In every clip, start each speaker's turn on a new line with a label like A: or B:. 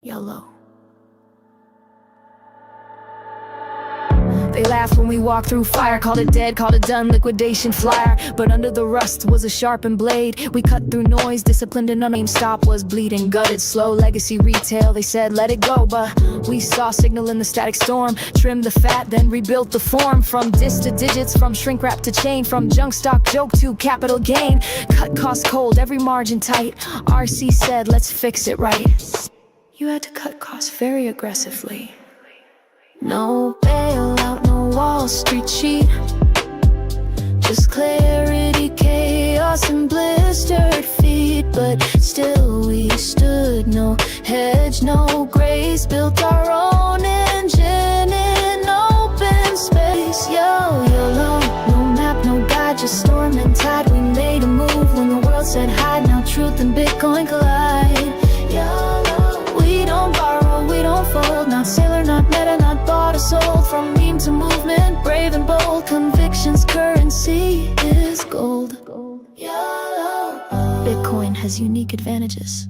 A: YOLO. They laughed when we walked through fire, called it dead, called it done, liquidation flyer. But under the rust was a sharpened blade. We cut through noise, disciplined and GameStop was bleeding, gutted, slow, legacy retail. They said let it go, but we saw signal in the static storm. Trimmed the fat, then rebuilt the form. From dis to digits, from shrink wrap to chain, from junk stock joke to capital gain. Cut cost cold, every margin tight. RC said let's fix it right. You had to cut costs very aggressively. No bailout, no Wall Street cheat. Just clarity, chaos, and blistered feet. But still we stood, no hedge, no grace. Built our own engine in open space. YOLO, no map, no guide, just storm and tide. We made a move when the world said hide. Now truth and Bitcoin collide. YOLO, we don't borrow, we don't fold. Not sailor, not meta, not bought or sold. From meme to movement, brave and bold. Conviction's currency is gold. YOLO. Bitcoin has unique advantages.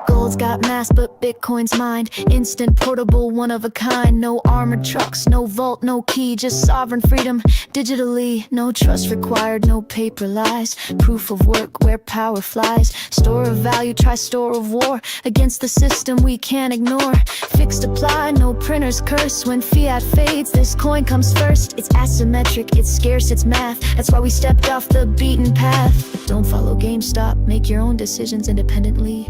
A: Gold's got mass, but Bitcoin's mind. Instant, portable, one of a kind. No armored trucks, no vault, no key. Just sovereign freedom, digitally. No trust required, no paper lies. Proof of work where power flies. Store of value, try store of war. Against the system we can't ignore. Fixed apply, no printer's curse. When fiat fades, this coin comes first. It's asymmetric, it's scarce, it's math. That's why we stepped off the beaten path. Don't follow GameStop, make your own decisions independently.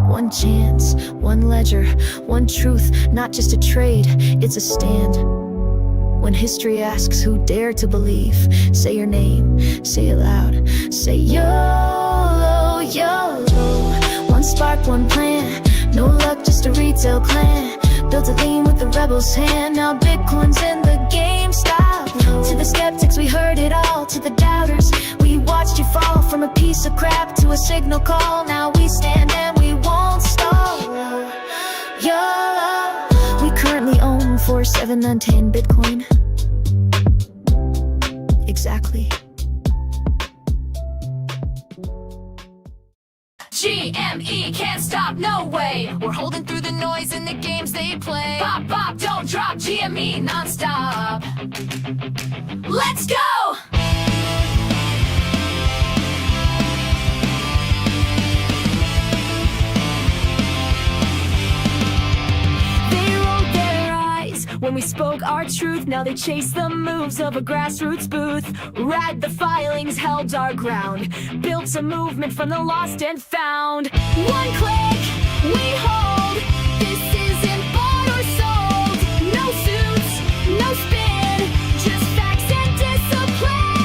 A: One chance, one ledger, one truth, not just a trade, it's a stand. When history asks who dared to believe, say your name, say it loud, say YOLO, YOLO. One spark, one plan, no luck, just a retail clan. Built a lean with the rebel's hand, now Bitcoin's in the GameStop. To the skeptics we heard it all, to the doubters we watched you fall. From a piece of crap to a signal call, now we stand and we won't stall. YOLO. We currently own 4710 Bitcoin. Exactly.
B: GME can't stop, no way. We're holding through the noise in the games they play. Pop, pop, don't drop, GME non-stop. Let's go! When we spoke our truth, now they chase the moves of a grassroots booth. Read the filings, held our ground. Built a movement from the lost and found. One click, we hold. This isn't bought or sold. No suits, no spin, just facts and discipline.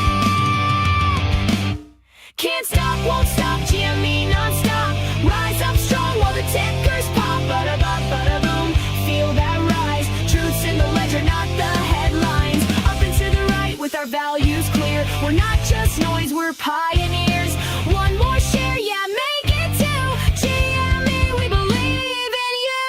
B: Can't stop, won't stop, GME non-stop. Rise up strong while the tickers pop. Bada-bop, bada-boom, feel that rise. Truths in the ledger, not the headlines. Up and to the right with our values clear. We're not just noise, we're pioneers. One more share, yeah, make it two. GME, we believe in you.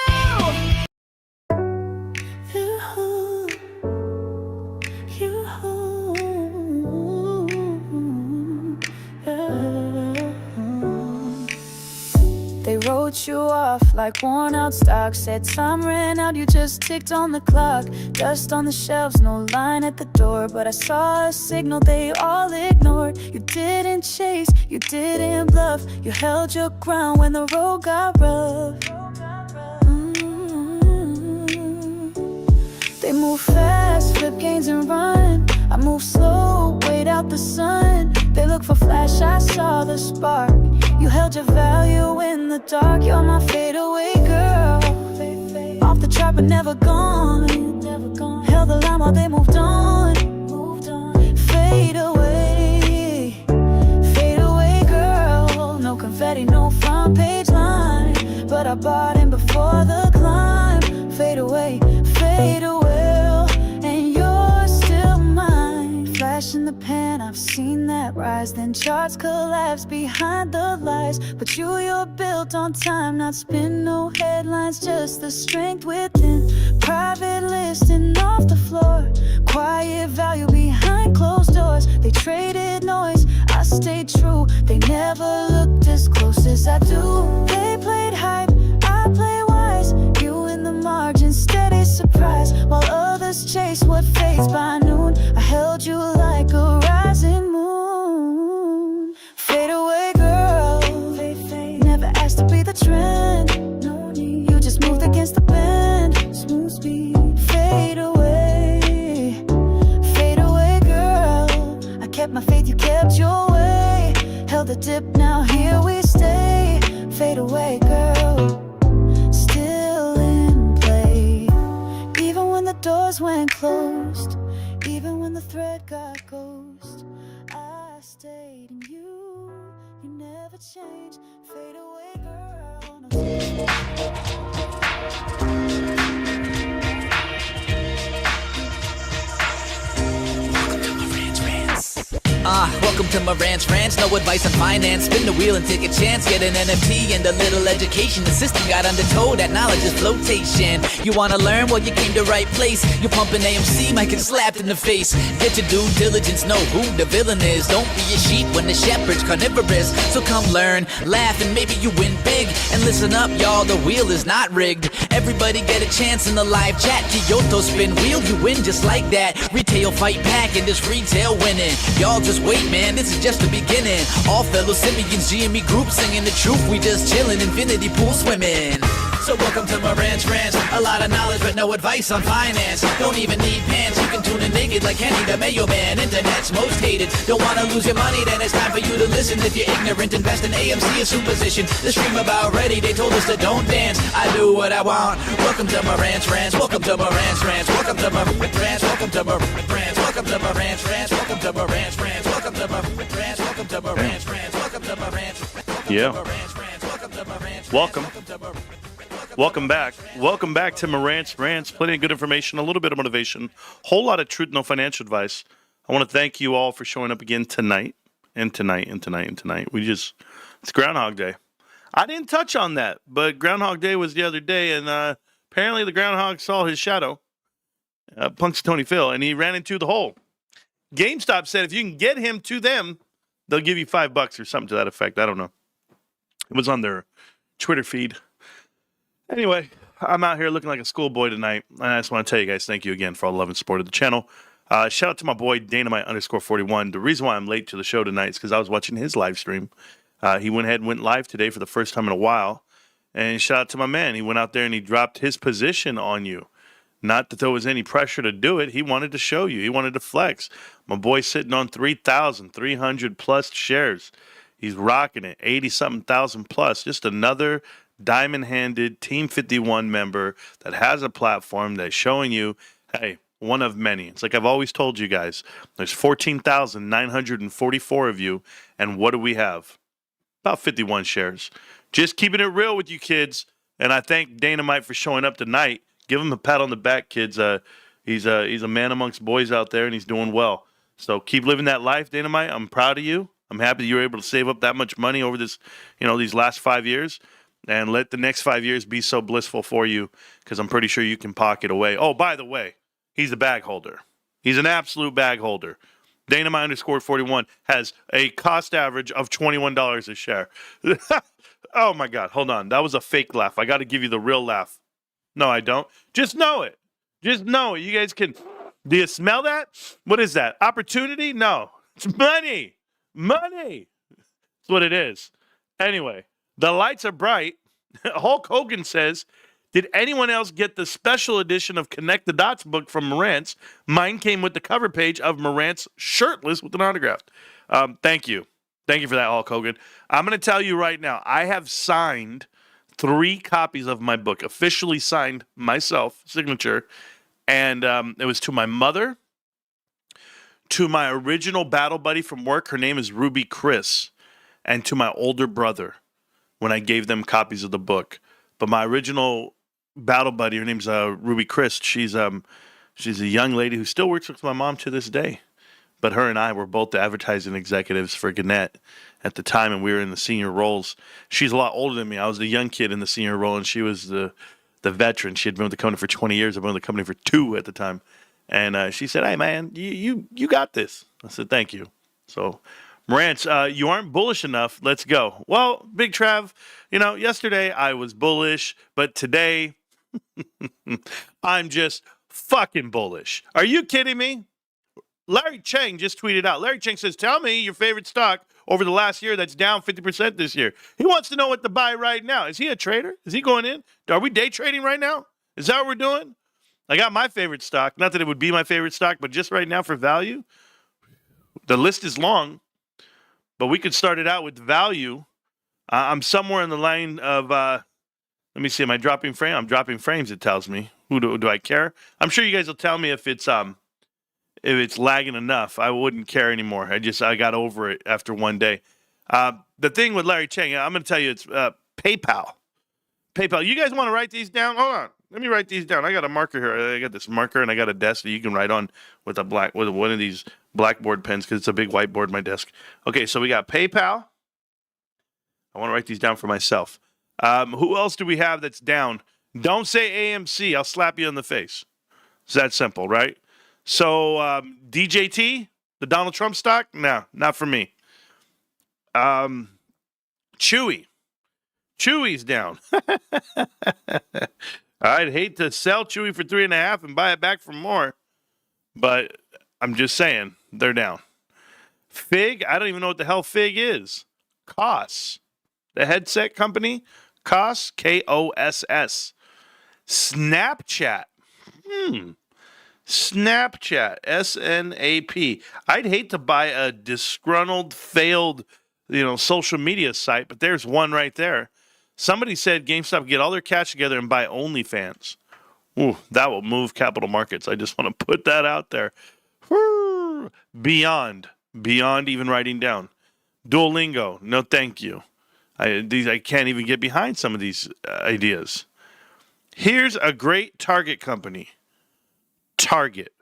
A: They wrote you off like worn out stock. Said time ran out, you just ticked on the clock. Dust on the shelves, no line at the door. But I saw a signal they all ignored. You didn't chase, you didn't bluff. You held your ground when the road got rough. They move fast, flip gains and run. I move slow, wait out the sun. They look for flash, I saw the spark. You held your value in the dark. You're my fadeaway girl. Off the chart but never gone. Held the line while they moved on. Fade away girl. No confetti, no front page line. But I bought in before the climb. Fade away, and you're still mine. Flash in the pan, I've seen that rise. Then charts collapse behind the lies. But you're built on time, not spin, no headlines. Just the strength within. Private listing off the floor. Quiet value behind closed doors. They traded noise, I stayed true. They never looked as close as I do. They played
C: chase what fades by noon. I held you like a rising moon. Fade away, girl. Never asked to be the trend. No need. You just moved against the bend. Smooth speed. Fade away. Fade away, girl. I kept my faith, you kept your way. Held the dip, now here we stay. Fade away, girl. Still in play. Even when the doors went closed. Even when the thread got ghost. I stayed in you. You never changed. Fade away, girl.
D: Welcome to Marantz Rantz, no advice on finance. Spin the wheel and take a chance. Get an NFT and a little education. The system got undertow, that knowledge is flotation. You wanna learn? Well, you came to right place. You're pumping AMC, might get slapped in the face. Get your due diligence, know who the villain is. Don't be a sheep when the shepherd's carnivorous. So come learn, laugh, and maybe you win big. And listen up, y'all, the wheel is not rigged. Everybody get a chance in the live chat. Kyoto spin wheel, you win just like that. Retail fight back and this retail winning. Y'all just wait, man, this is just the beginning. All fellow simians, GME group singing the truth. We just chillin', infinity pool swimming. So welcome to Marantz Rantz. A lot of knowledge but no advice on finance. Don't even need pants, you can tune in naked like Kenny the Mayo Man. Internet's most hated. Don't wanna lose your money, then it's time for you to listen. If you're ignorant, invest in AMC or Superposition. The stream about ready, they told us to don't dance. I do what I want. Welcome to Marantz Rantz. Welcome to Marantz Rantz. Welcome to Marantz Rantz. Welcome to Marantz Rantz. Welcome to Marantz Rantz. Welcome to Marantz Rantz. Welcome to Marantz Rantz. Welcome to Marantz Rantz. Welcome to Marantz.
E: Yeah. Welcome. Welcome back. Welcome back to Marantz Rantz. Plenty of good information, a little bit of motivation, whole lot of truth, no financial advice. I want to thank you all for showing up again tonight and tonight and tonight and tonight. It's Groundhog Day. I didn't touch on that, but Groundhog Day was the other day, and apparently the groundhog saw his shadow, Punxsutawney Phil, and he ran into the hole. GameStop said if you can get him to them, they'll give you $5 or something to that effect. I don't know. It was on their Twitter feed. Anyway, I'm out here looking like a schoolboy tonight. And I just want to tell you guys thank you again for all the love and support of the channel. Shout out to my boy, Dynamite_41. The reason why I'm late to the show tonight is because I was watching his live stream. He went ahead and went live today for the first time in a while. And shout out to my man. He went out there and he dropped his position on you. Not that there was any pressure to do it. He wanted to show you. He wanted to flex. My boy's sitting on 3,300 plus shares. He's rocking it. 80-something thousand plus. Just another diamond-handed Team 51 member that has a platform that's showing you, hey, one of many. It's like I've always told you guys. There's 14,944 of you. And what do we have? About 51 shares. Just keeping it real with you kids. And I thank Dynamite for showing up tonight. Give him a pat on the back, kids. He's a man amongst boys out there, and he's doing well. So keep living that life, Dynamite. I'm proud of you. I'm happy you were able to save up that much money over this, these last 5 years, and let the next 5 years be so blissful for you, because I'm pretty sure you can pocket away. Oh, by the way, he's a bag holder. He's an absolute bag holder. Dynamite_41 has a cost average of $21 a share. Oh my God, hold on. That was a fake laugh. I got to give you the real laugh. No, I don't. Just know it. Just know it. You guys can. Do you smell that? What is that? Opportunity? No. It's money. Money. That's what it is. Anyway, the lights are bright. Hulk Hogan says, did anyone else get the special edition of Connect the Dots book from Marantz? Mine came with the cover page of Marantz shirtless with an autograph. Thank you. Thank you for that, Hulk Hogan. I'm going to tell you right now, I have signed 3 copies of my book, officially signed myself, signature, and it was to my mother, to my original battle buddy from work, her name is Ruby Chris, and to my older brother when I gave them copies of the book. But my original battle buddy, her name's Ruby Chris, she's a young lady who still works with my mom to this day. But her and I were both the advertising executives for Gannett at the time, and we were in the senior roles. She's a lot older than me. I was the young kid in the senior role, and she was the veteran. She had been with the company for 20 years. I've been with the company for 2 at the time. And she said, hey, man, you got this. I said, thank you. So, Marantz, you aren't bullish enough. Let's go. Well, Big Trav, yesterday I was bullish, but today I'm just Fucking bullish. Are you kidding me? Larry Chang just tweeted out. Larry Chang says, tell me your favorite stock over the last year that's down 50% this year. He wants to know what to buy right now. Is he a trader? Is he going in? Are we day trading right now? Is that what we're doing? I got my favorite stock. Not that it would be my favorite stock, but just right now for value. The list is long, but we could start it out with value. I'm somewhere in the line of, let me see, am I dropping frame? I'm dropping frames, it tells me. Who do I care? I'm sure you guys will tell me if it's lagging enough. I wouldn't care anymore. I got over it after one day. The thing with Larry Chang, I'm going to tell you, it's PayPal. PayPal. You guys want to write these down? Hold on. Let me write these down. I got a marker here. I got this marker and I got a desk that you can write on with one of these blackboard pens because it's a big whiteboard in my desk. Okay, so we got PayPal. I want to write these down for myself. Who else do we have that's down? Don't say AMC. I'll slap you in the face. It's that simple, right? So DJT, the Donald Trump stock? No, not for me. Chewy. Chewy's down. I'd hate to sell Chewy for 3.5 and buy it back for more, but I'm just saying they're down. Fig, I don't even know what the hell Fig is. Koss, the headset company. Koss, Koss. Snapchat. Snapchat, SNAP. I'd hate to buy a disgruntled, failed, social media site, but there's one right there. Somebody said GameStop get all their cash together and buy OnlyFans. Ooh, that will move capital markets. I just want to put that out there. Beyond even writing down. Duolingo, no thank you. I can't even get behind some of these ideas. Here's a great Target company. Target.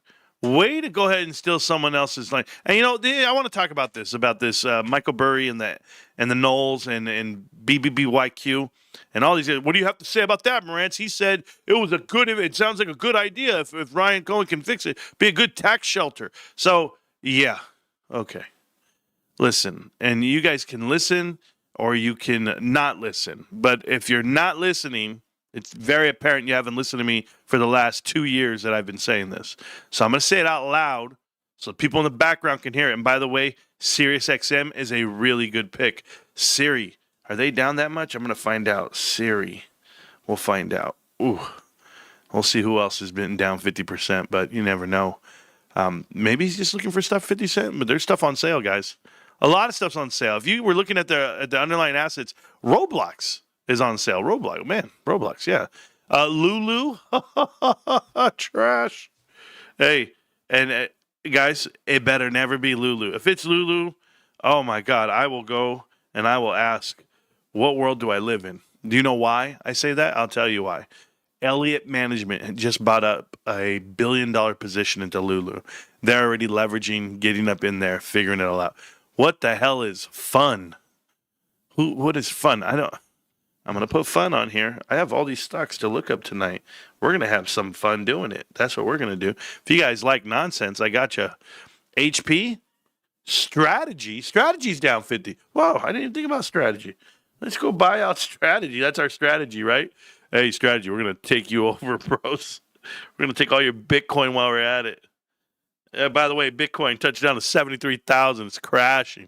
E: Way to go ahead and steal someone else's line. And I want to talk about this Michael Burry and the Knowles and BBBYQ and all these. What do you have to say about that, Marantz? He said it sounds like a good idea if Ryan Cohen can fix it. Be a good tax shelter. So yeah, okay. Listen, and you guys can listen or you can not listen. But if you're not listening, it's very apparent you haven't listened to me for the last 2 years that I've been saying this. So I'm going to say it out loud so people in the background can hear it. And by the way, SiriusXM is a really good pick. Siri, are they down that much? I'm going to find out. Siri, we'll find out. Ooh, we'll see who else has been down 50%, but you never know. Maybe he's just looking for stuff 50 cents, but there's stuff on sale, guys. A lot of stuff's on sale. If you were looking at the underlying assets, Roblox is on sale. Roblox, yeah. Lulu, trash. Hey, and guys, it better never be Lulu. If it's Lulu, oh my God, I will go and I will ask, what world do I live in? Do you know why I say that? I'll tell you why. Elliott Management had just bought up a $1 billion position into Lulu. They're already leveraging, getting up in there, figuring it all out. What the hell is fun? What is fun? I'm going to put fun on here. I have all these stocks to look up tonight. We're going to have some fun doing it. That's what we're going to do. If you guys like nonsense, I got you. HP, Strategy's down 50. Whoa, I didn't even think about Strategy. Let's go buy out Strategy. That's our strategy, right? Hey, Strategy, we're going to take you over, bros. We're going to take all your Bitcoin while we're at it. By the way, Bitcoin touched down to 73,000. It's crashing.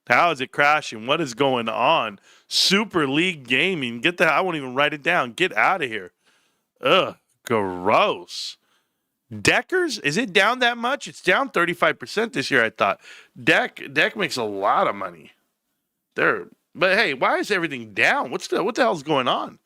E: How is it crashing? What is going on? Super League Gaming. I won't even write it down. Get out of here. Ugh, gross. Deckers, is it down that much? It's down 35% this year, I thought. Deck makes a lot of money. But hey, why is everything down? What the hell's going on?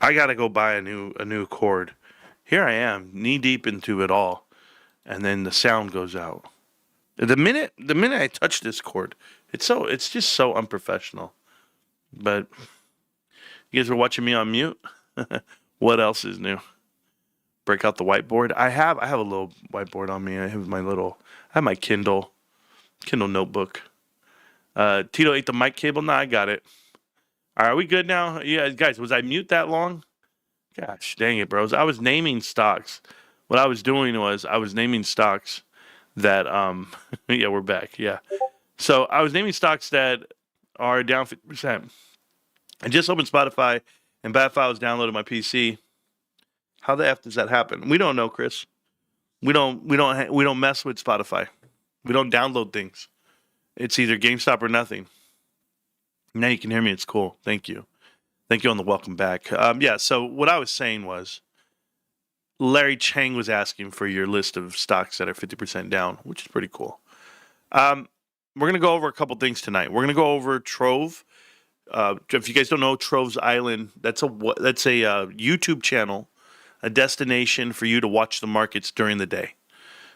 E: I gotta go buy a new cord. Here I am, knee deep into it all, and then the sound goes out. The minute I touch this cord, it's just so unprofessional. But you guys were watching me on mute. What else is new? Break out the whiteboard. I have a little whiteboard on me. I have my Kindle notebook. Tito ate the mic cable. Nah, I got it. All right, are we good now? Yeah, guys, was I mute that long? Gosh, dang it, bros. I was naming stocks. What I was doing was I was naming stocks that yeah, we're back. Yeah. So I was naming stocks that are down 50%. I just opened Spotify and bad files downloaded my PC. How the F does that happen? We don't know, Chris. We don't mess with Spotify. We don't download things. It's either GameStop or nothing. Now you can hear me. It's cool. Thank you. Thank you on the welcome back. Yeah, so what I was saying was Larry Chang was asking for your list of stocks that are 50% down, which is pretty cool. We're going to go over a couple things tonight. We're going to go over Trove. If you guys don't know, Trove's Island, that's a YouTube channel, a destination for you to watch the markets during the day.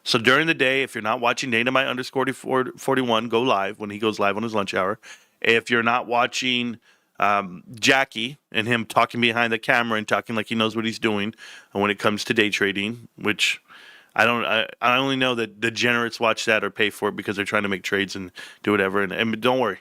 E: So during the day, if you're not watching Dynamite _41 go live when he goes live on his lunch hour, if you're not watching Jackie and him talking behind the camera and talking like he knows what he's doing, and when it comes to day trading, which I only know that degenerates watch that or pay for it because they're trying to make trades and do whatever. And don't worry,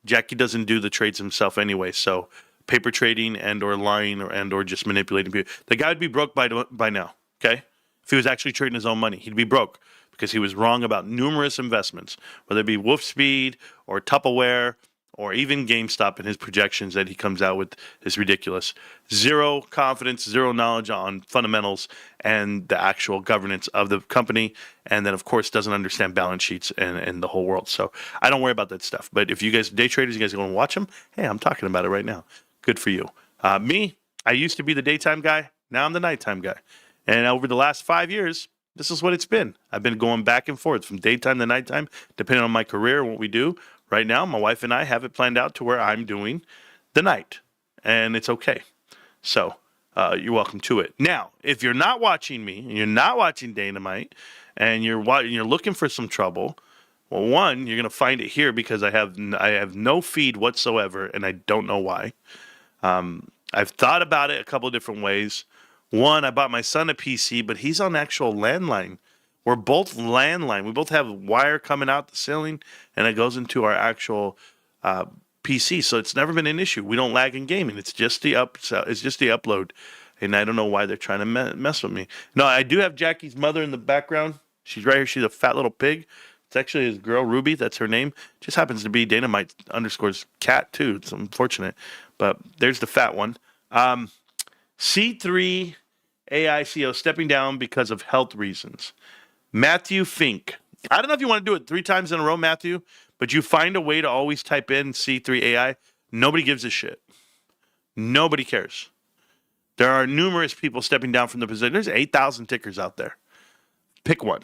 E: Jackie doesn't do the trades himself anyway. So paper trading and or lying or just manipulating people, the guy would be broke by now. Okay, if he was actually trading his own money, he'd be broke because he was wrong about numerous investments, whether it be Wolf Speed or Tupperware or even GameStop, and his projections that he comes out with is ridiculous. Zero confidence, zero knowledge on fundamentals and the actual governance of the company. And then, of course, doesn't understand balance sheets and the whole world. So I don't worry about that stuff. But if you guys, day traders, you guys are going to watch them, hey, I'm talking about it right now. Good for you. Me, I used to be the daytime guy. Now I'm the nighttime guy. And over the last 5 years, this is what it's been. I've been going back and forth from daytime to nighttime, depending on my career and what we do. Right now, my wife and I have it planned out to where I'm doing the night, and it's okay. So you're welcome to it. Now, if you're not watching me, and you're not watching Dynamite, and you're looking for some trouble, well, one, you're gonna find it here because I have no feed whatsoever, and I don't know why. I've thought about it a couple of different ways. One, I bought my son a PC, but he's on actual landline. We're both landline. We both have wire coming out the ceiling, and it goes into our actual PC. So it's never been an issue. We don't lag in gaming. It's just the upload, and I don't know why they're trying to mess with me. No, I do have Jackie's mother in the background. She's right here. She's a fat little pig. It's actually his girl Ruby. That's her name. Just happens to be Dynamite _ cat too. It's unfortunate, but there's the fat one. C3 AI CEO stepping down because of health reasons. Matthew Fink. I don't know if you want to do it 3 times in a row, Matthew, but you find a way to always type in C3 AI. Nobody gives a shit. Nobody cares. There are numerous people stepping down from the position. There's 8,000 tickers out there. Pick one.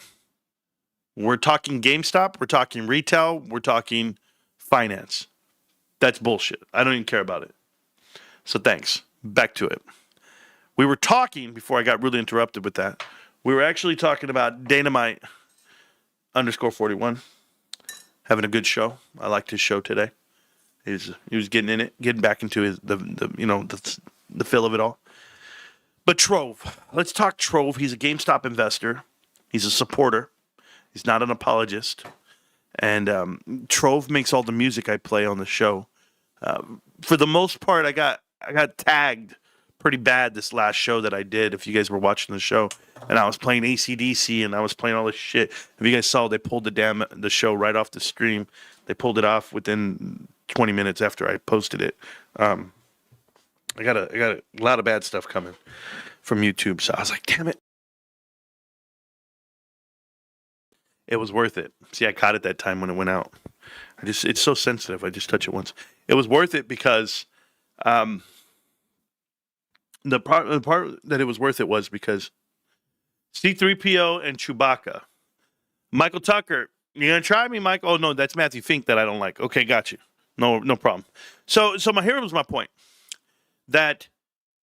E: We're talking GameStop. We're talking retail. We're talking finance. That's bullshit. I don't even care about it. So thanks. Back to it. We were talking, before I got really interrupted with that, we were actually talking about Dynamite _41. Having a good show. I liked his show today. He was getting in it, getting back into the feel of it all. But Trove. Let's talk Trove. He's a GameStop investor. He's a supporter. He's not an apologist. And Trove makes all the music I play on the show. For the most part, I got tagged pretty bad this last show that I did, if you guys were watching the show, and I was playing AC/DC and I was playing all this shit. If you guys saw, they pulled the show right off the stream. They pulled it off within 20 minutes after I posted it. I got a lot of bad stuff coming from YouTube, so I was like, damn it. It was worth it. See, I caught it that time when it went out. It's so sensitive. I just touch it once. It was worth it because the part that it was worth it was because C3PO and Chewbacca. Michael Tucker, you gonna try me, Mike? Oh no, that's Matthew Fink that I don't like. Okay, got you. No problem. So here was my point. That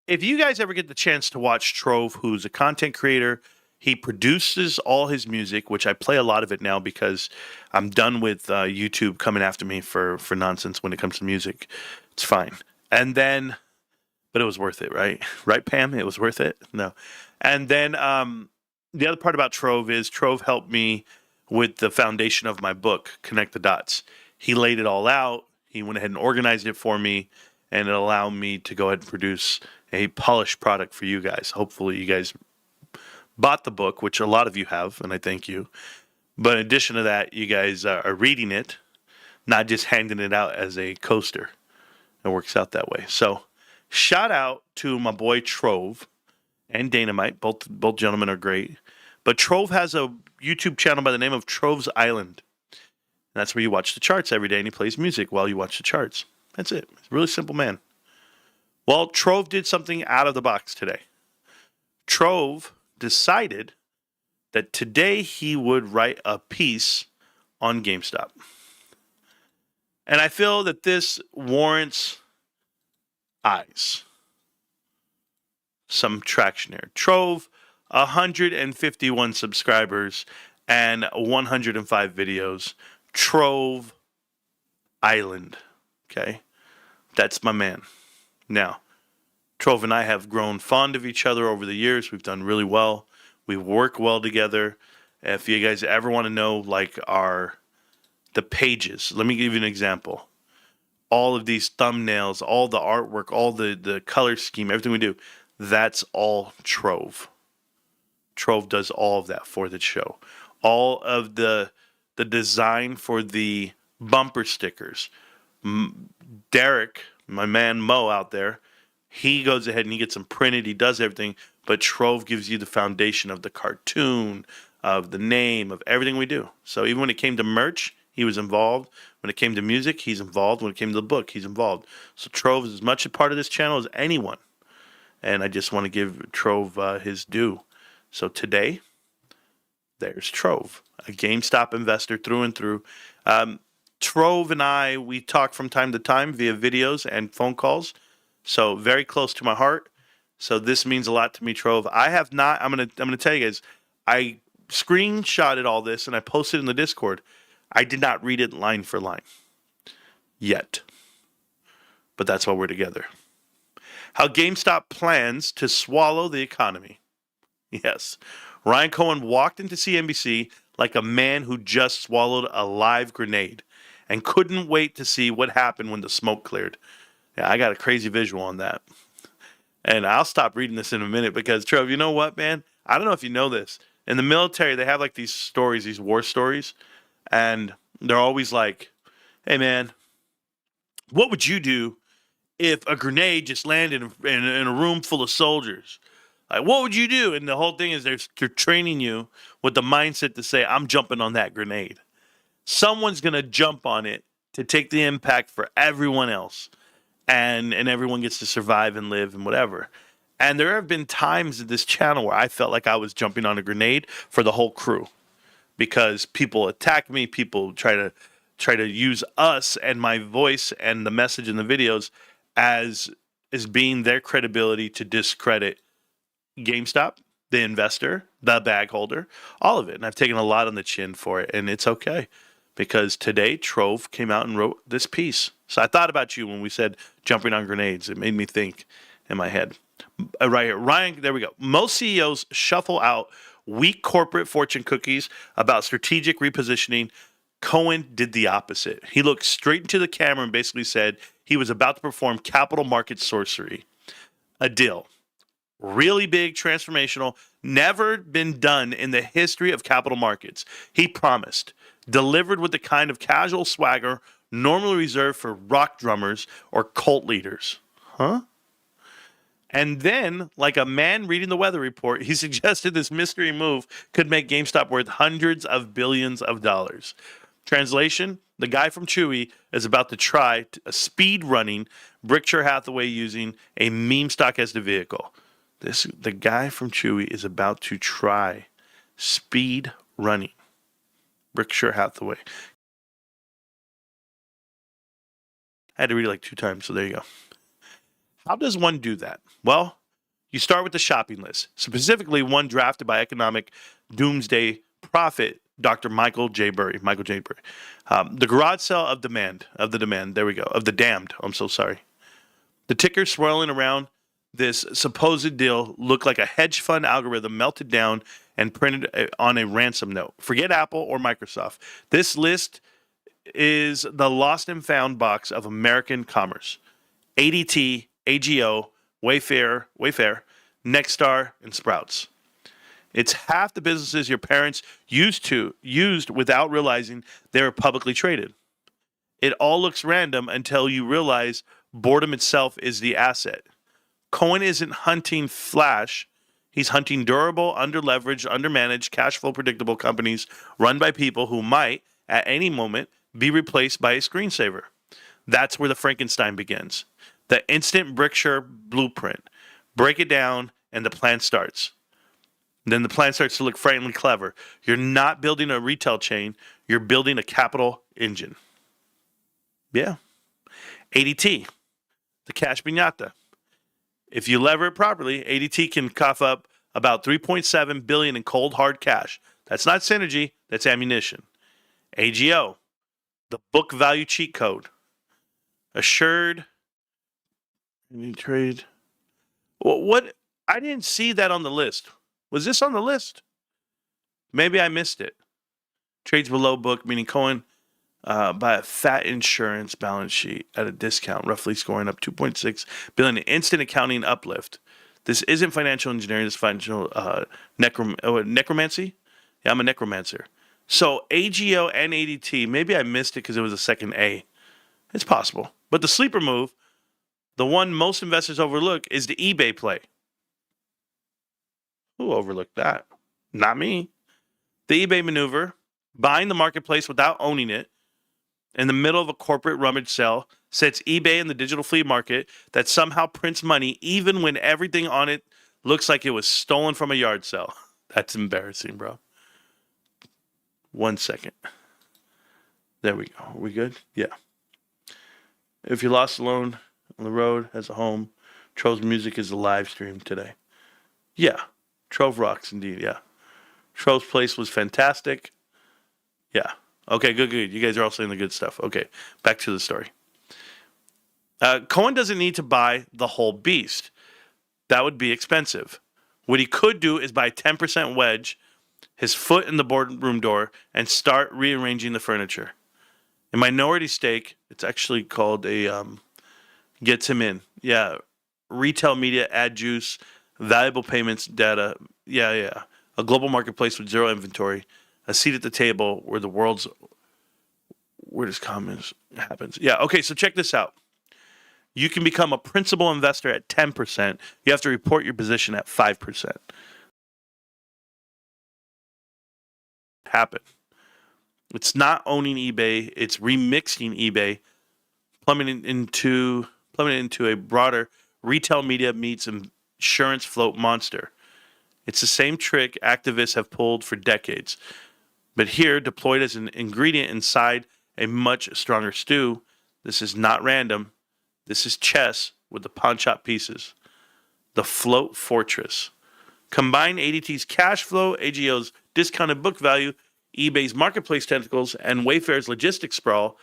E: if you guys ever get the chance to watch Trove, who's a content creator, he produces all his music, which I play a lot of it now because I'm done with YouTube coming after me for nonsense when it comes to music. It's fine. And then, but it was worth it, right? Right, Pam? It was worth it? No. And then the other part about Trove is Trove helped me with the foundation of my book, Connect the Dots. He laid it all out. He went ahead and organized it for me, and it allowed me to go ahead and produce a polished product for you guys. Hopefully you guys bought the book, which a lot of you have, and I thank you. But in addition to that, you guys are reading it, not just handing it out as a coaster. It works out that way. So shout out to my boy Trove and Dynamite. Both gentlemen are great. But Trove has a YouTube channel by the name of Trove's Island. And that's where you watch the charts every day, and he plays music while you watch the charts. That's it. It's a really simple man. Well, Trove did something out of the box today. Trove decided that today he would write a piece on GameStop. And I feel that this warrants eyes. Some traction here. Trove, 151 subscribers and 105 videos. Trove Island. Okay? That's my man. Now, Trove and I have grown fond of each other over the years. We've done really well. We work well together. If you guys ever want to know, like, the pages, let me give you an example. All of these thumbnails, all the artwork, all the color scheme, everything we do, that's all Trove. Trove does all of that for the show. All of the design for the bumper stickers. Derek, my man Mo out there, he goes ahead and he gets them printed. He does everything. But Trove gives you the foundation of the cartoon, of the name, of everything we do. So even when it came to merch, he was involved. When it came to music, he's involved. When it came to the book, he's involved. So Trove is as much a part of this channel as anyone. And I just want to give Trove his due. So today, there's Trove, a GameStop investor through and through. Trove and I, we talk from time to time via videos and phone calls. So very close to my heart. So this means a lot to me, Trove. I have not, I'm gonna tell you guys, I screenshotted all this and I posted in the Discord. I did not read it line for line yet. But that's why we're together. How GameStop plans to swallow the economy. Yes. Ryan Cohen walked into CNBC like a man who just swallowed a live grenade and couldn't wait to see what happened when the smoke cleared. Yeah, I got a crazy visual on that. And I'll stop reading this in a minute because, Trove, you know what, man? I don't know if you know this. In the military, they have like these stories, these war stories. And they're always like, hey, man, what would you do if a grenade just landed in a room full of soldiers? Like, what would you do? And the whole thing is they're training you with the mindset to say, I'm jumping on that grenade. Someone's going to jump on it to take the impact for everyone else. And everyone gets to survive and live and whatever. And there have been times in this channel where I felt like I was jumping on a grenade for the whole crew. Because people attack me, people try to use us and my voice and the message in the videos as being their credibility to discredit GameStop, the investor, the bag holder, all of it. And I've taken a lot on the chin for it, and it's okay. Because today, Trove came out and wrote this piece. So I thought about you when we said jumping on grenades. It made me think in my head. Right here. Ryan, there we go. Most CEOs shuffle out weak corporate fortune cookies about strategic repositioning. Cohen did the opposite. He looked straight into the camera and basically said he was about to perform capital market sorcery. A deal. Really big, transformational, never been done in the history of capital markets. He promised. Delivered with the kind of casual swagger normally reserved for rock drummers or cult leaders. Huh? And then, like a man reading the weather report, he suggested this mystery move could make GameStop worth hundreds of billions of dollars. Translation, the guy from Chewy is about to try a speed running Berkshire Hathaway using a meme stock as the vehicle. The guy from Chewy is about to try speed running Berkshire Hathaway. I had to read it like 2 times, so there you go. How does one do that? Well, you start with the shopping list, specifically one drafted by economic doomsday prophet Dr. Michael J. Burry. The garage sale of the damned. I'm so sorry. The ticker swirling around this supposed deal looked like a hedge fund algorithm melted down and printed on a ransom note. Forget Apple or Microsoft. This list is the lost and found box of American commerce. ADT, AGO, Wayfair, Nexstar, and Sprouts. It's half the businesses your parents used without realizing they were publicly traded. It all looks random until you realize boredom itself is the asset. Cohen isn't hunting flash. He's hunting durable, underleveraged, undermanaged, cash flow predictable companies run by people who might, at any moment, be replaced by a screensaver. That's where the Frankenstein begins. The instant Bricksure blueprint. Break it down, and the plan starts. Then the plan starts to look frighteningly clever. You're not building a retail chain. You're building a capital engine. Yeah. ADT, the cash piñata. If you lever it properly, ADT can cough up about $3.7 billion in cold hard cash. That's not synergy, that's ammunition. AGO, the book value cheat code. Assured trade. What? I didn't see that on the list. Was this on the list? Maybe I missed it. Trades below book, meaning Cohen by a fat insurance balance sheet at a discount, roughly scoring up $2.6 billion in instant accounting uplift. This isn't financial engineering. This is financial necromancy. Yeah, I'm a necromancer. So AGO and ADT, maybe I missed it because it was a second A. It's possible. But the sleeper move, the one most investors overlook, is the eBay play. Who overlooked that? Not me. The eBay maneuver, buying the marketplace without owning it, in the middle of a corporate rummage sale, sets eBay in the digital flea market that somehow prints money even when everything on it looks like it was stolen from a yard sale. That's embarrassing, bro. 1 second. There we go. Are we good? Yeah. If you're lost alone on the road as a home, Trove's music is a live stream today. Yeah. Trove rocks indeed, yeah. Trove's place was fantastic. Yeah. Okay, good. You guys are all saying the good stuff. Okay, back to the story. Cohen doesn't need to buy the whole beast. That would be expensive. What he could do is buy 10% wedge, his foot in the boardroom door, and start rearranging the furniture. A minority stake, it's actually called a, gets him in. Yeah, retail media, ad juice, valuable payments, data. Yeah. A global marketplace with zero inventory. A seat at the table where the world's weirdest commerce happens. Yeah, okay, so check this out. You can become a principal investor at 10%. You have to report your position at 5%. Happen. It's not owning eBay, it's remixing eBay, plummeting into a broader retail media meets insurance float monster. It's the same trick activists have pulled for decades. But here, deployed as an ingredient inside a much stronger stew, this is not random. This is chess with the pawn shop pieces. The float fortress. Combine ADT's cash flow, AGO's discounted book value, eBay's marketplace tentacles, and Wayfair's logistics sprawl,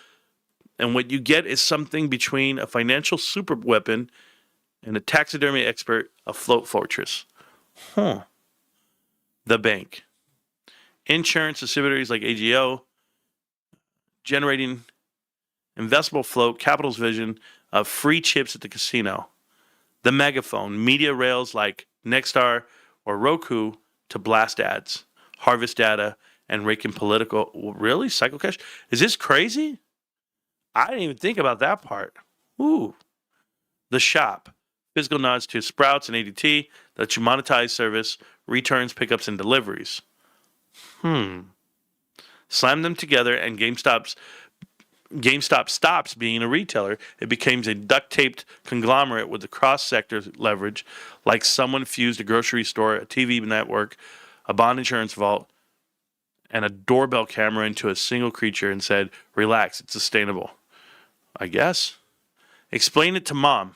E: and what you get is something between a financial superweapon and a taxidermy expert, a float fortress. The bank. Insurance subsidiaries like AGO, generating investable float, Capital's vision of free chips at the casino. The megaphone, media rails like Nexstar or Roku to blast ads, harvest data, and rake in political. Really? Cycle cash? Is this crazy? I didn't even think about that part. Ooh. The shop. Physical nods to Sprouts and ADT that you monetize service, returns, pickups, and deliveries. Slam them together and GameStop stops being a retailer. It becomes a duct-taped conglomerate with the cross-sector leverage, like someone fused a grocery store, a TV network, a bond insurance vault, and a doorbell camera into a single creature and said, relax, it's sustainable. I guess. Explain it to mom.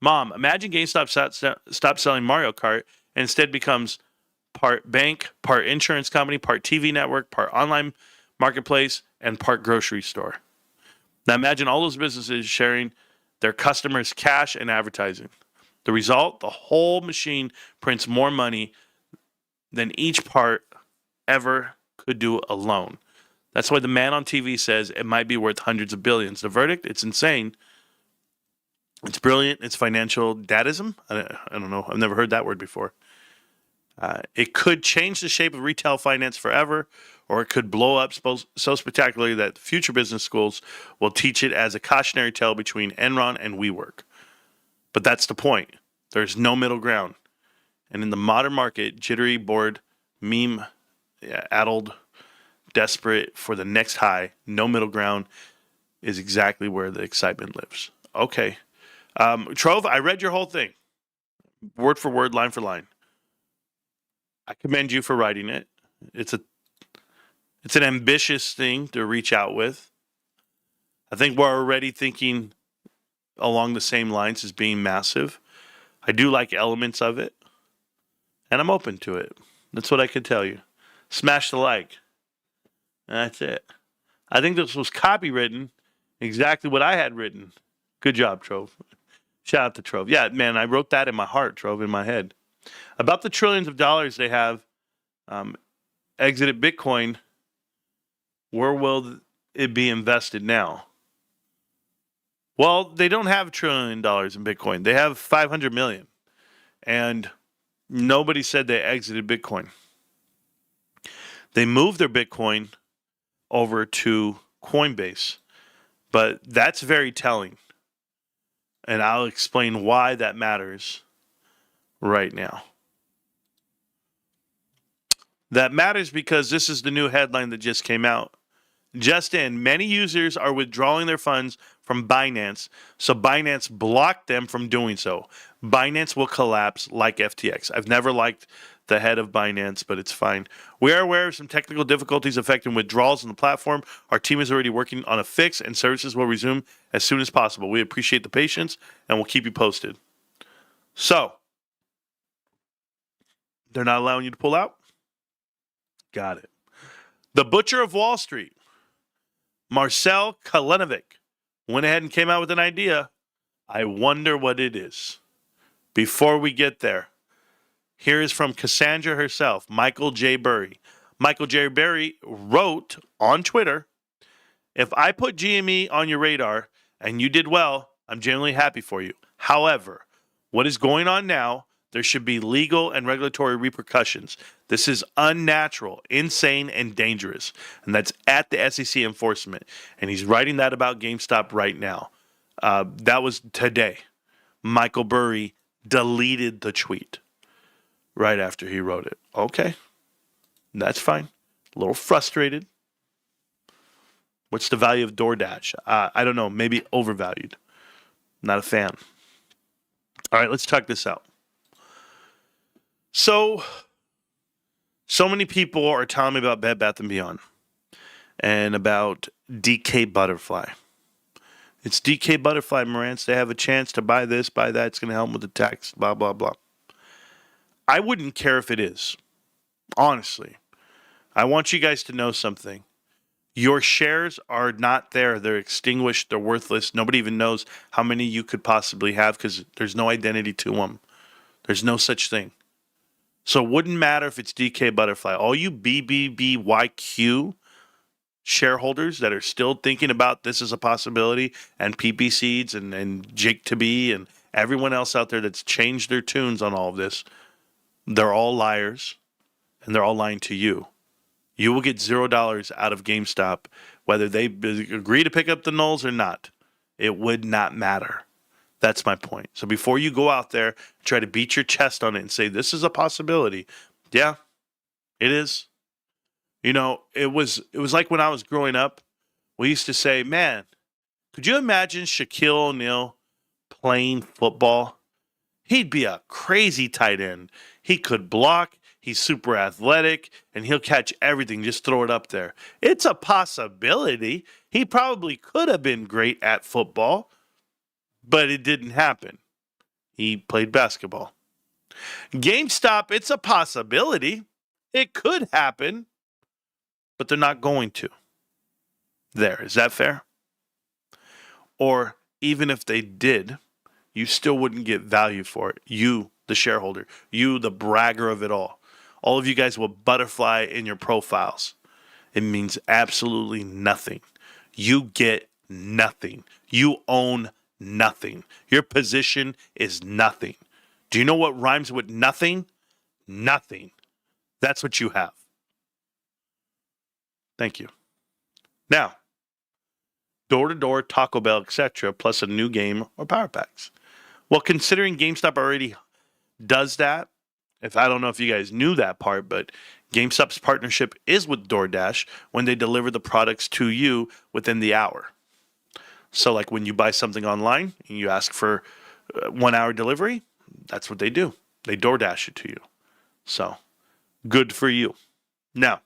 E: Mom, imagine GameStop stop selling Mario Kart and instead becomes part bank, part insurance company, part TV network, part online marketplace, and part grocery store. Now imagine all those businesses sharing their customers' cash and advertising. The result, the whole machine prints more money than each part ever could do alone. That's why the man on TV says it might be worth hundreds of billions. The verdict, it's insane. It's brilliant. It's financial dadism. I don't know. I've never heard that word before. It could change the shape of retail finance forever, or it could blow up so spectacularly that future business schools will teach it as a cautionary tale between Enron and WeWork. But that's the point. There's no middle ground. And in the modern market, jittery, bored, addled, desperate for the next high, no middle ground is exactly where the excitement lives. Okay. Trove, I read your whole thing. Word for word, line for line. I commend you for writing it. It's an ambitious thing to reach out with. I think we're already thinking along the same lines as being massive. I do like elements of it, and I'm open to it. That's what I can tell you. Smash the like. And that's it. I think this was copywritten exactly what I had written. Good job, Trove. Shout out to Trove. Yeah, man, I wrote that in my heart, Trove, in my head. About the trillions of dollars they have exited Bitcoin, where will it be invested now? Well, they don't have $1 trillion in Bitcoin. They have 500 million. And nobody said they exited Bitcoin. They moved their Bitcoin over to Coinbase. But that's very telling. And I'll explain why that matters right now. That matters because this is the new headline that just came out. Just in, many users are withdrawing their funds from Binance, so Binance blocked them from doing so. Binance will collapse like FTX. I've never liked the head of Binance, but it's fine. We are aware of some technical difficulties affecting withdrawals on the platform. Our team is already working on a fix, and services will resume as soon as possible. We appreciate the patience, and we'll keep you posted. So, they're not allowing you to pull out? Got it. The Butcher of Wall Street, Marcel Kalenovic, went ahead and came out with an idea. I wonder what it is. Before we get there, here is from Cassandra herself, Michael J. Burry. Michael J. Burry wrote on Twitter, if I put GME on your radar and you did well, I'm genuinely happy for you. However, what is going on now, there should be legal and regulatory repercussions. This is unnatural, insane, and dangerous. And that's at the SEC enforcement. And he's writing that about GameStop right now. That was today. Michael Burry deleted the tweet right after he wrote it. Okay, that's fine. A little frustrated. What's the value of DoorDash? I don't know. Maybe overvalued. Not a fan. All right, let's check this out. So many people are telling me about Bed Bath & Beyond and about DK Butterfly. It's DK Butterfly, Marantz. They have a chance to buy this, buy that. It's going to help them with the tax, blah, blah, blah. I wouldn't care if it is. Honestly. I want you guys to know something. Your shares are not there. They're extinguished. They're worthless. Nobody even knows how many you could possibly have because there's no identity to them. There's no such thing. So it wouldn't matter if it's DK Butterfly. All you BBBYQ shareholders that are still thinking about this as a possibility, and PP Seeds and Jake to Be and everyone else out there that's changed their tunes on all of this, they're all liars, and they're all lying to you. You will get $0 out of GameStop, whether they agree to pick up the nulls or not. It would not matter. That's my point. So before you go out there and try to beat your chest on it and say, this is a possibility. Yeah, it is. You know, it was like when I was growing up, we used to say, man, could you imagine Shaquille O'Neal playing football? He'd be a crazy tight end. He could block. He's super athletic, and he'll catch everything. Just throw it up there. It's a possibility. He probably could have been great at football, but it didn't happen. He played basketball. GameStop, it's a possibility. It could happen, but they're not going to. There, is that fair? Or even if they did, you still wouldn't get value for it. You, the shareholder, you, the bragger of it all of you guys will butterfly in your profiles. It means absolutely nothing. You get nothing. You own nothing. Your position is nothing. Do you know what rhymes with nothing? Nothing. That's what you have. Thank you. Now, door-to-door, Taco Bell, etc., plus a new game or power packs. Well, considering GameStop already does that, if I don't know if you guys knew that part, but GameStop's partnership is with DoorDash when they deliver the products to you within the hour. So like when you buy something online and you ask for 1 hour delivery, that's what they do. They DoorDash it to you. So good for you. Now,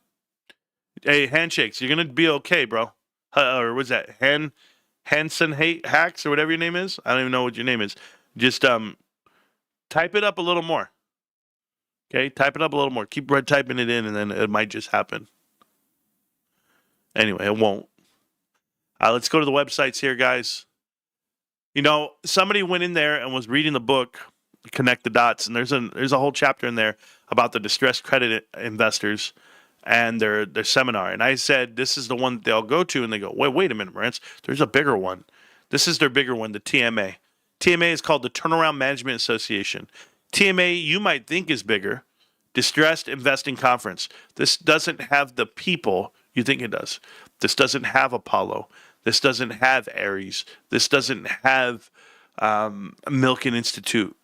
E: hey, handshakes, you're going to be okay, bro. Or what's that? Hanson Hacks or whatever your name is. I don't even know what your name is. Just type it up a little more. Okay, type it up a little more. Keep typing it in, and then it might just happen. Anyway, it won't. Let's go to the websites here, guys. You know, somebody went in there and was reading the book, Connect the Dots, and there's a whole chapter in there about the distressed credit investors and their seminar. And I said, this is the one that they'll go to, and they go, wait a minute, Marantz, there's a bigger one. This is their bigger one, the TMA. TMA is called the Turnaround Management Association. TMA, you might think is bigger. Distressed Investing Conference. This doesn't have the people you think it does. This doesn't have Apollo. This doesn't have Aries. This doesn't have Milken Institute.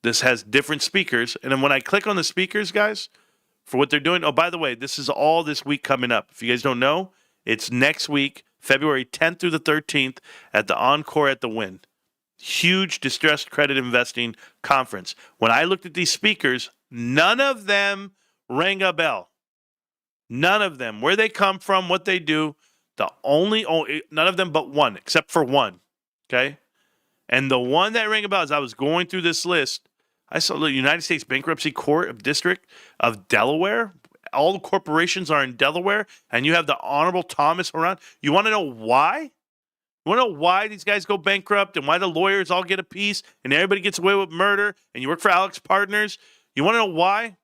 E: This has different speakers. And then when I click on the speakers, guys, for what they're doing, oh, by the way, this is all this week coming up. If you guys don't know, it's next week, February 10th through the 13th at the Encore at the Wynn. Huge distressed credit investing conference. When I looked at these speakers, none of them rang a bell. None of them. Where they come from, what they do, none of them but one, except for one. Okay? And the one that rang a bell, as I was going through this list, I saw the United States Bankruptcy Court of District of Delaware. All the corporations are in Delaware, and you have the Honorable Thomas around. You want to know why? You want to know why these guys go bankrupt and why the lawyers all get a piece and everybody gets away with murder and you work for Alex Partners? You want to know why?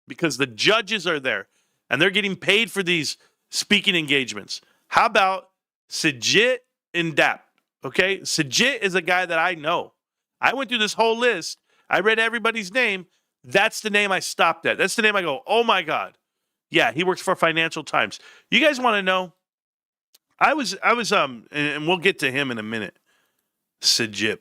E: Because the judges are there and they're getting paid for these speaking engagements. How about Sajid Indap? Okay, Sajid is a guy that I know. I went through this whole list. I read everybody's name. That's the name I stopped at. That's the name I go, oh my God. Yeah, he works for Financial Times. You guys want to know? I was, and we'll get to him in a minute. Sajid.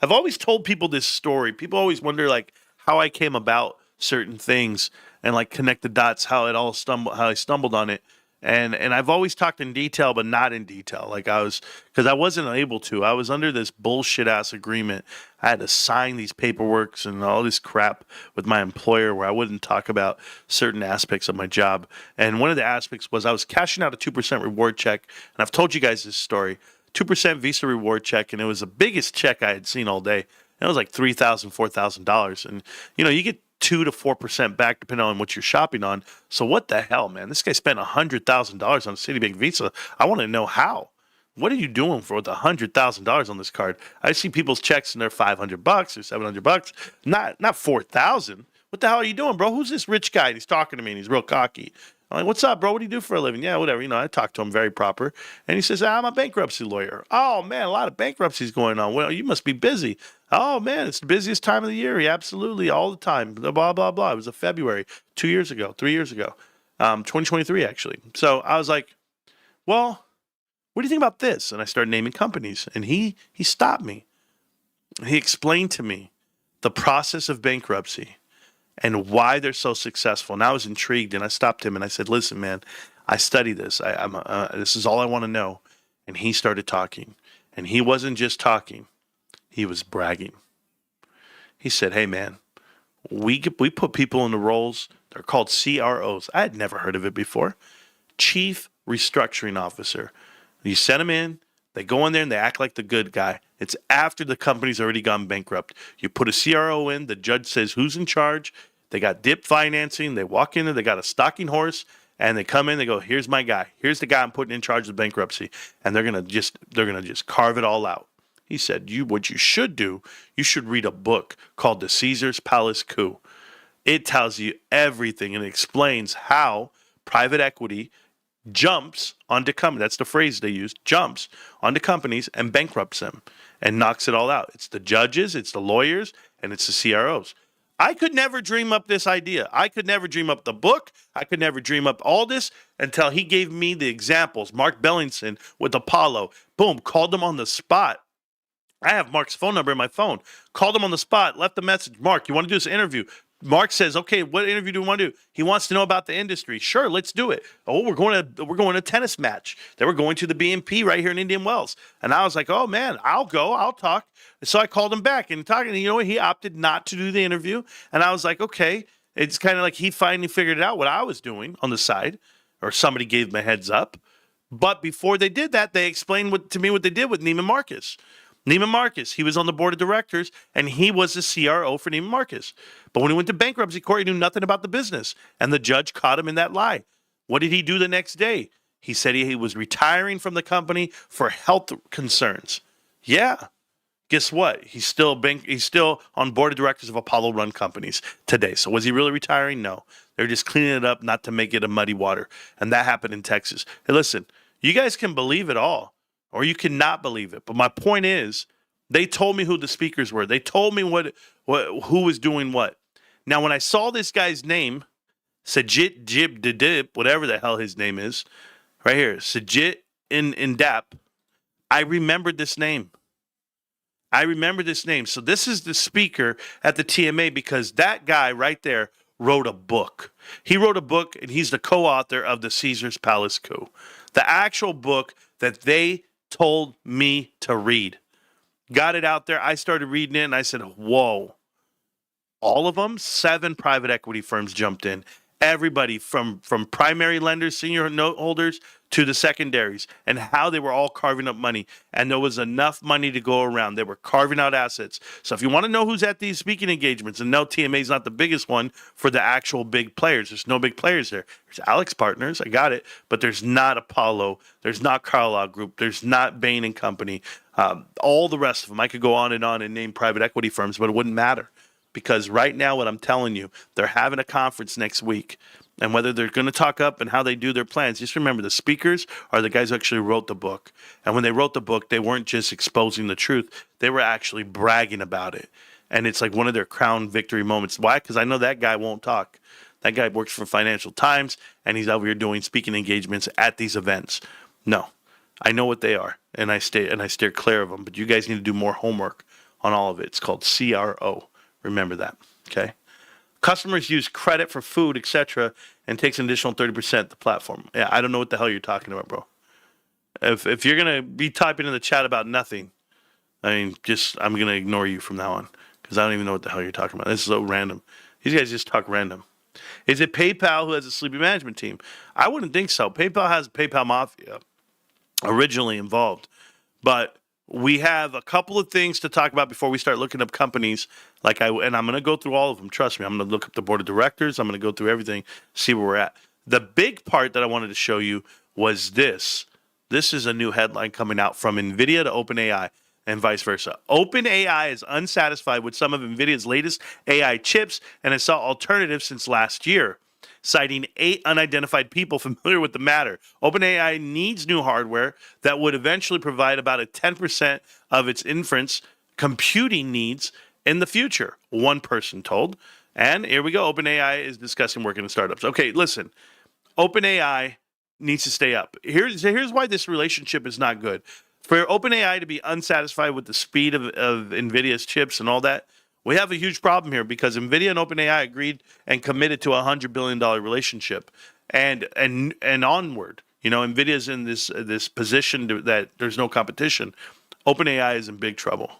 E: I've always told people this story. People always wonder like how I came about certain things and like connect the dots, how I stumbled on it. And I've always talked in detail, but not in detail. Like because I wasn't able to. I was under this bullshit ass agreement. I had to sign these paperworks and all this crap with my employer where I wouldn't talk about certain aspects of my job. And one of the aspects was I was cashing out a 2% reward check. And I've told you guys this story. 2% Visa reward check, and it was the biggest check I had seen all day. And it was like $3,000, $4,000. And, you get 2 to 4% back depending on what you're shopping on. So what the hell, man? This guy spent $100,000 on a Citibank Visa. I want to know how. What are you doing for with $100,000 on this card? I see people's checks and they're $500 or $700, not 4,000. What the hell are you doing, bro? Who's this rich guy? And he's talking to me and he's real cocky. I'm like, what's up, bro? What do you do for a living? Yeah, whatever. I talked to him very proper. And he says, I'm a bankruptcy lawyer. Oh, man, a lot of bankruptcies going on. Well, you must be busy. Oh, man, it's the busiest time of the year. Yeah, absolutely, all the time. Blah, blah, blah. It was a February, 3 years ago, 2023, actually. So I was like, well, what do you think about this? And I started naming companies. And he stopped me. He explained to me the process of bankruptcy and why they're so successful. And I was intrigued, and I stopped him and I said, listen, man, I study this. This is all I want to know. And he started talking. And he wasn't just talking. He was bragging. He said, hey, man, we put people in the roles. They're called CROs. I had never heard of it before. Chief Restructuring Officer. You send them in. They go in there and they act like the good guy. It's after the company's already gone bankrupt. You put a CRO in, the judge says who's in charge. They got dip financing. They walk in there, they got a stalking horse, and they come in, they go, here's my guy. Here's the guy I'm putting in charge of bankruptcy. And they're gonna just carve it all out. He said, what you should do, you should read a book called The Caesar's Palace Coup. It tells you everything and it explains how private equity jumps onto companies. That's the phrase they use, jumps onto companies and bankrupts them and knocks it all out. It's the judges, it's the lawyers, and it's the CROs. I could never dream up this idea. I could never dream up the book. I could never dream up all this until he gave me the examples. Mark Bellingson with Apollo. Boom, called him on the spot. I have Mark's phone number in my phone. Called him on the spot, left a message. Mark, you want to do this interview? Mark says, okay, what interview do we want to do? He wants to know about the industry. Sure, let's do it. Oh, we're going to a tennis match. They were going to the BNP right here in Indian Wells. And I was like, oh man, I'll go, I'll talk. So I called him back and talking, and you know what? He opted not to do the interview. And I was like, okay, it's kind of like he finally figured out what I was doing on the side, or somebody gave him a heads up. But before they did that, they explained to me what they did with Neiman Marcus. Neiman Marcus, he was on the board of directors, and he was the CRO for Neiman Marcus. But when he went to bankruptcy court, he knew nothing about the business, and the judge caught him in that lie. What did he do the next day? He said he was retiring from the company for health concerns. Yeah. Guess what? He's still on board of directors of Apollo-run companies today. So was he really retiring? No. They're just cleaning it up not to make it a muddy water, and that happened in Texas. Hey, listen, you guys can believe it all. Or you cannot believe it. But my point is, they told me who the speakers were. They told me who was doing what. Now, when I saw this guy's name, Sajid Jib Didip, whatever the hell his name is, right here, Sajid Indap, I remembered this name. So this is the speaker at the TMA because that guy right there wrote a book. He wrote a book, and he's the co-author of the Caesar's Palace Coup. The actual book that they told me to read. Got it out there. I started reading it and I said, whoa. All of them, 7 private equity firms jumped in. Everybody from primary lenders, senior note holders to the secondaries, and how they were all carving up money. And there was enough money to go around. They were carving out assets. So if you want to know who's at these speaking engagements, and no, TMA is not the biggest one for the actual big players. There's no big players there. There's Alex Partners, I got it, but there's not Apollo. There's not Carlyle Group. There's not Bain and Company. All the rest of them, I could go on and name private equity firms, but it wouldn't matter. Because right now, what I'm telling you, they're having a conference next week. And whether they're going to talk up and how they do their plans, just remember the speakers are the guys who actually wrote the book. And when they wrote the book, they weren't just exposing the truth. They were actually bragging about it. And it's like one of their crown victory moments. Why? Because I know that guy won't talk. That guy works for Financial Times, and he's over here doing speaking engagements at these events. No, I know what they are, and I steer clear of them. But you guys need to do more homework on all of it. It's called CRO. Remember that, okay? Customers use credit for food, etc., and takes an additional 30% the platform. Yeah, I don't know what the hell you're talking about, bro. If you're going to be typing in the chat about nothing, I'm going to ignore you from now on because I don't even know what the hell you're talking about. This is so random. These guys just talk random. Is it PayPal who has a sleepy management team? I wouldn't think so. PayPal has PayPal Mafia originally involved, but we have a couple of things to talk about before we start looking up companies. And I'm going to go through all of them. Trust me, I'm going to look up the board of directors. I'm going to go through everything, see where we're at. The big part that I wanted to show you was this. This is a new headline coming out from NVIDIA to OpenAI and vice versa. OpenAI is unsatisfied with some of NVIDIA's latest AI chips and has sought alternatives since last year, citing 8 unidentified people familiar with the matter. OpenAI needs new hardware that would eventually provide about a 10% of its inference computing needs in the future, one person told. And here we go. OpenAI is discussing working in startups. Okay, listen. OpenAI needs to stay up. Here's why this relationship is not good. For OpenAI to be unsatisfied with the speed of NVIDIA's chips and all that, we have a huge problem here because NVIDIA and OpenAI agreed and committed to a $100 billion relationship and onward. You know, NVIDIA's in this position that there's no competition. OpenAI is in big trouble.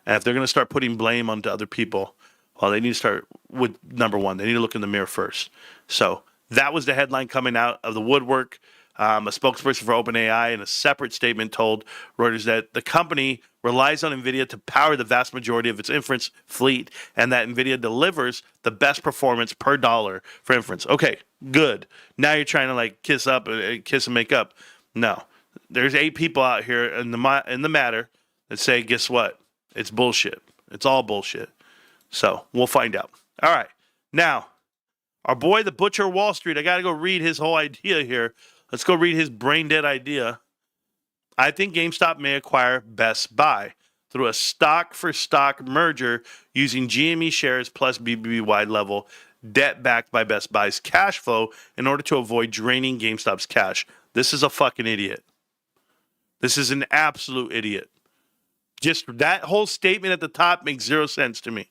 E: And if they're going to start putting blame onto other people, well, they need to start with number one. They need to look in the mirror first. So that was the headline coming out of the woodwork. A spokesperson for OpenAI in a separate statement told Reuters that the company relies on NVIDIA to power the vast majority of its inference fleet and that NVIDIA delivers the best performance per dollar for inference. Okay, good. Now you're trying to like kiss and make up. No. There's 8 people out here in the matter that say, guess what? It's bullshit. It's all bullshit. So we'll find out. All right. Now, our boy, the Butcher of Wall Street, I got to go read his whole idea here. Let's go read his brain dead idea. I think GameStop may acquire Best Buy through a stock for stock merger using GME shares plus BBB level debt backed by Best Buy's cash flow in order to avoid draining GameStop's cash. This is a fucking idiot. This is an absolute idiot. Just that whole statement at the top makes zero sense to me.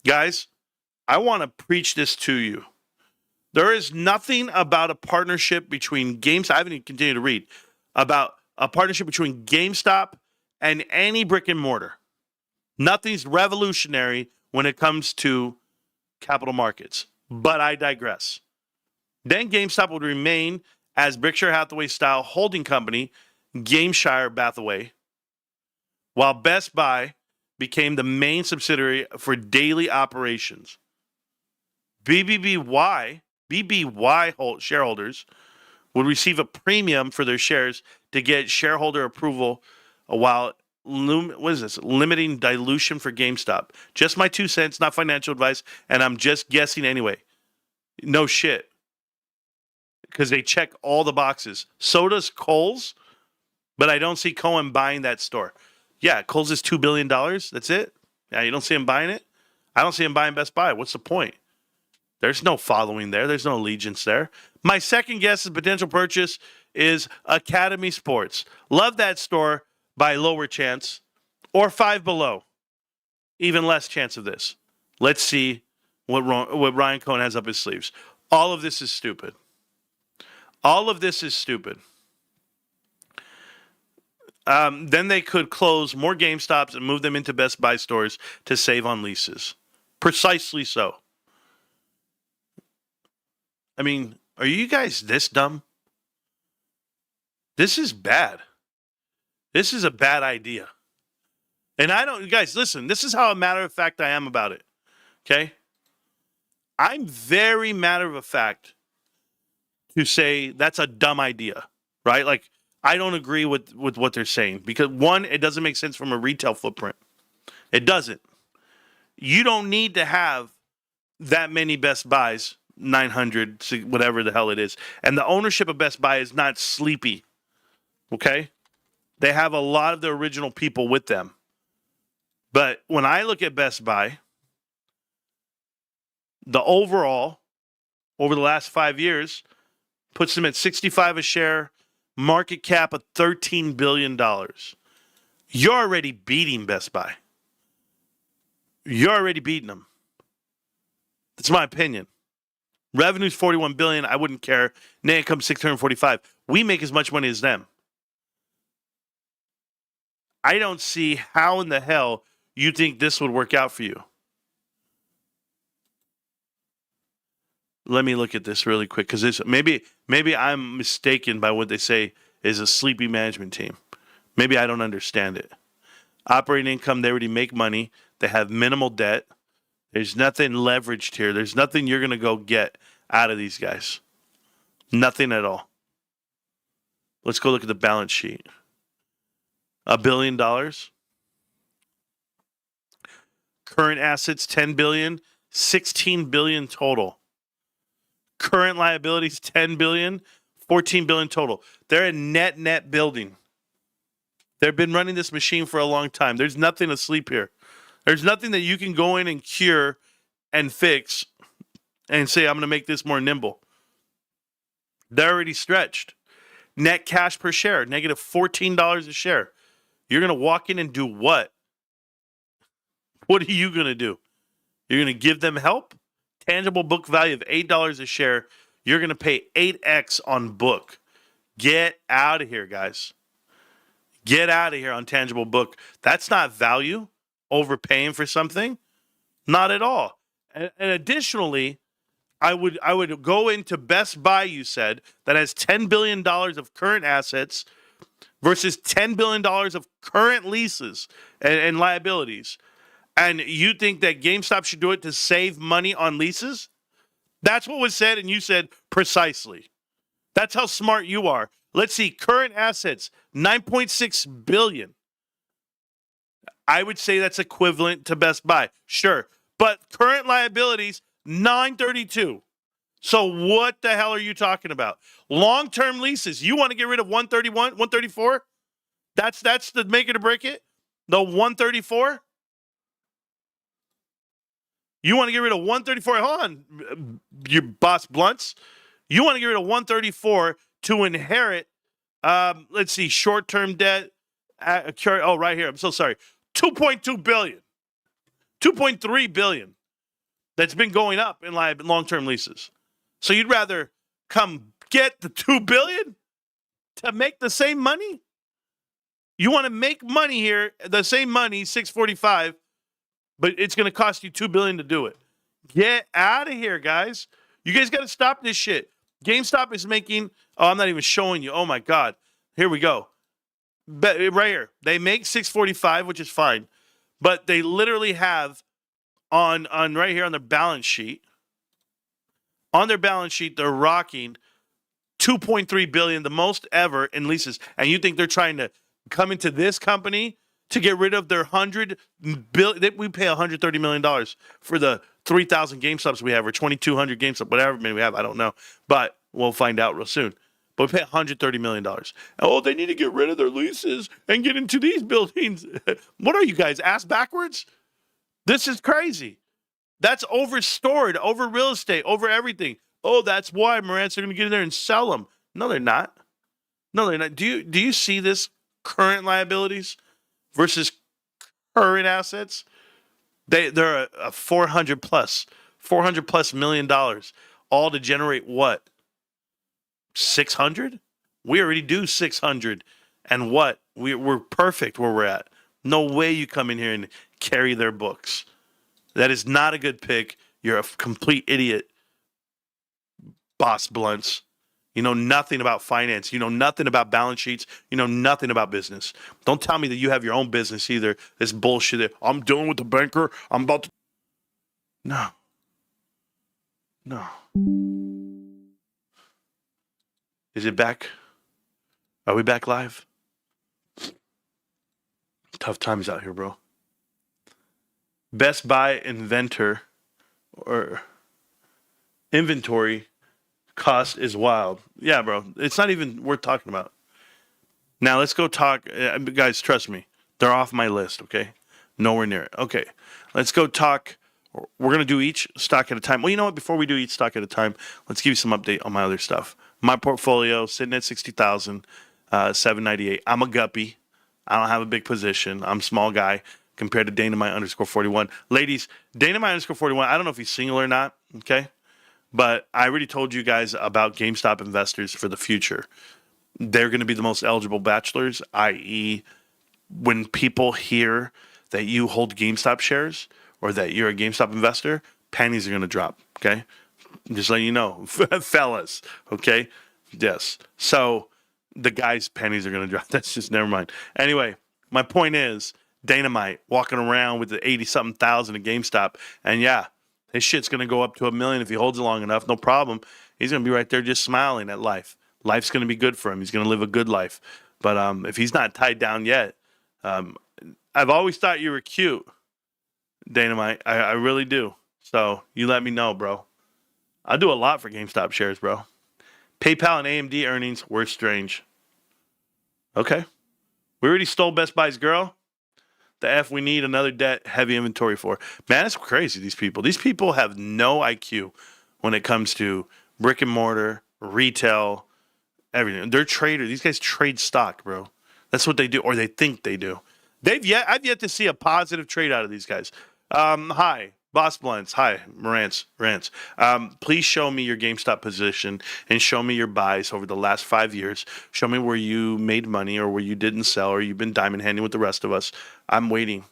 E: Guys, I want to preach this to you. There is nothing about a partnership between GameStop, I haven't even continued to read, about a partnership between GameStop and any brick and mortar. Nothing's revolutionary when it comes to capital markets. But I digress. Then GameStop would remain as Berkshire Hathaway-style holding company, Gameshire Hathaway, while Best Buy became the main subsidiary for daily operations. BBY shareholders would receive a premium for their shares to get shareholder approval while limiting dilution for GameStop. Just my 2 cents, not financial advice, and I'm just guessing anyway. No shit. Because they check all the boxes. So does Kohl's, but I don't see Cohen buying that store. Yeah, Kohl's is $2 billion. That's it? Yeah, you don't see him buying it? I don't see him buying Best Buy. What's the point? There's no following there. There's no allegiance there. My second guess is potential purchase is Academy Sports. Love that store by lower chance or Five Below. Even less chance of this. Let's see what Ryan Cohen has up his sleeves. All of this is stupid. All of this is stupid. Then they could close more GameStops and move them into Best Buy stores to save on leases. Precisely so. I mean, are you guys this dumb? This is bad. This is a bad idea. And guys, listen, this is how a matter of fact I am about it. Okay? I'm very matter of fact to say that's a dumb idea, right? Like, I don't agree with what they're saying because, one, it doesn't make sense from a retail footprint. It doesn't. You don't need to have that many Best Buys, 900, whatever the hell it is. And the ownership of Best Buy is not sleepy, okay? They have a lot of the original people with them. But when I look at Best Buy, the overall, over the last 5 years, puts them at 65 a share, market cap of $13 billion. You're already beating Best Buy. You're already beating them. That's my opinion. Revenue's $41 billion. I wouldn't care. Net income $645. We make as much money as them. I don't see how in the hell you think this would work out for you. Let me look at this really quick because maybe I'm mistaken by what they say is a sleepy management team. Maybe I don't understand it. Operating income, they already make money. They have minimal debt. There's nothing leveraged here. There's nothing you're going to go get out of these guys. Nothing at all. Let's go look at the balance sheet. $1 billion. Current assets, $10 billion. $16 billion total. Current liabilities, $10 billion. $14 billion total. They're a net building. They've been running this machine for a long time. There's nothing asleep here. There's nothing that you can go in and cure and fix and say, I'm going to make this more nimble. They're already stretched. Net cash per share, negative $14 a share. You're going to walk in and do what? What are you going to do? You're going to give them help? Tangible book value of $8 a share. You're going to pay 8x on book. Get out of here, guys. Get out of here on tangible book. That's not value. Overpaying for something? Not at all. And additionally, I would go into Best Buy, you said, that has $10 billion of current assets versus $10 billion of current leases and liabilities. And you think that GameStop should do it to save money on leases? That's what was said, and you said precisely. That's how smart you are. Let's see, current assets, $9.6 billion. I would say that's equivalent to Best Buy. Sure. But current liabilities, $932. So what the hell are you talking about? Long-term leases. You want to get rid of 131, 134? That's the make it or break it? The 134? You want to get rid of 134? Hold on, your boss Blunts. You want to get rid of 134 to inherit, let's see, short-term debt. Oh, right here. I'm so sorry. $2.2 billion. $2.3 billion. That's been going up in long-term leases. So you'd rather come get the $2 billion to make the same money? You want to make money here, the same money, 645, but it's going to cost you $2 billion to do it. Get out of here, guys. You guys got to stop this shit. GameStop is making, I'm not even showing you. Oh my God. Here we go. Right here. They make 645, which is fine, but they literally have on right here on their balance sheet. On their balance sheet, they're rocking $2.3 billion, the most ever in leases. And you think they're trying to come into this company to get rid of their $100 billion? We pay $130 million for the 3,000 GameStops we have, or 2,200 GameStop, whatever many we have, I don't know. But we'll find out real soon. But we pay $130 million. Oh, they need to get rid of their leases and get into these buildings. What are you guys, ass backwards? This is crazy. That's over-stored, over real estate, over everything. Oh, that's why Marantz are going to get in there and sell them. No, they're not. No, they're not. Do you see this? Current liabilities versus current assets. They're a $400 plus million dollars, all to generate what? 600? We already do 600, and what? We're perfect where we're at. No way you come in here and carry their books. That is not a good pick. You're a complete idiot, Boss Blunts. You know nothing about finance. You know nothing about balance sheets. You know nothing about business. Don't tell me that you have your own business either. This bullshit. I'm dealing with the banker. I'm about to. No. Is it back? Are we back live? Tough times out here, bro. Best Buy inventor or inventory cost is wild. Yeah, bro. It's not even worth talking about. Now, let's go talk. Guys, trust me. They're off my list, okay? Nowhere near it. Okay. Let's go talk. We're going to do each stock at a time. Well, you know what? Before we do each stock at a time, let's give you some update on my other stuff. My portfolio, sitting at 60,000, 798. I'm a guppy. I don't have a big position. I'm a small guy compared to Dynamite_41. Ladies, Dynamite_41, I don't know if he's single or not, okay? But I already told you guys about GameStop investors for the future. They're going to be the most eligible bachelors, i.e., when people hear that you hold GameStop shares or that you're a GameStop investor, panties are going to drop, okay? Just letting you know, fellas, okay? Yes. So the guys' panties are going to drop. That's just, never mind. Anyway, my point is, Dynamite walking around with the 80-something thousand at GameStop, and yeah, his shit's going to go up to $1 million if he holds it long enough. No problem. He's going to be right there just smiling at life. Life's going to be good for him. He's going to live a good life. But if he's not tied down yet, I've always thought you were cute, Dynamite. I really do. So you let me know, bro. I do a lot for GameStop shares, bro. PayPal and AMD earnings were strange. Okay. We already stole Best Buy's girl. The F we need another debt heavy inventory for. Man, it's crazy, these people. These people have no IQ when it comes to brick and mortar, retail, everything. They're traders. These guys trade stock, bro. That's what they do, or they think they do. I've yet to see a positive trade out of these guys. Hi, Boss Blunts. Hi, Marantz Rantz. Please show me your GameStop position and show me your buys over the last 5 years. Show me where you made money or where you didn't sell or you've been diamond handing with the rest of us. I'm waiting.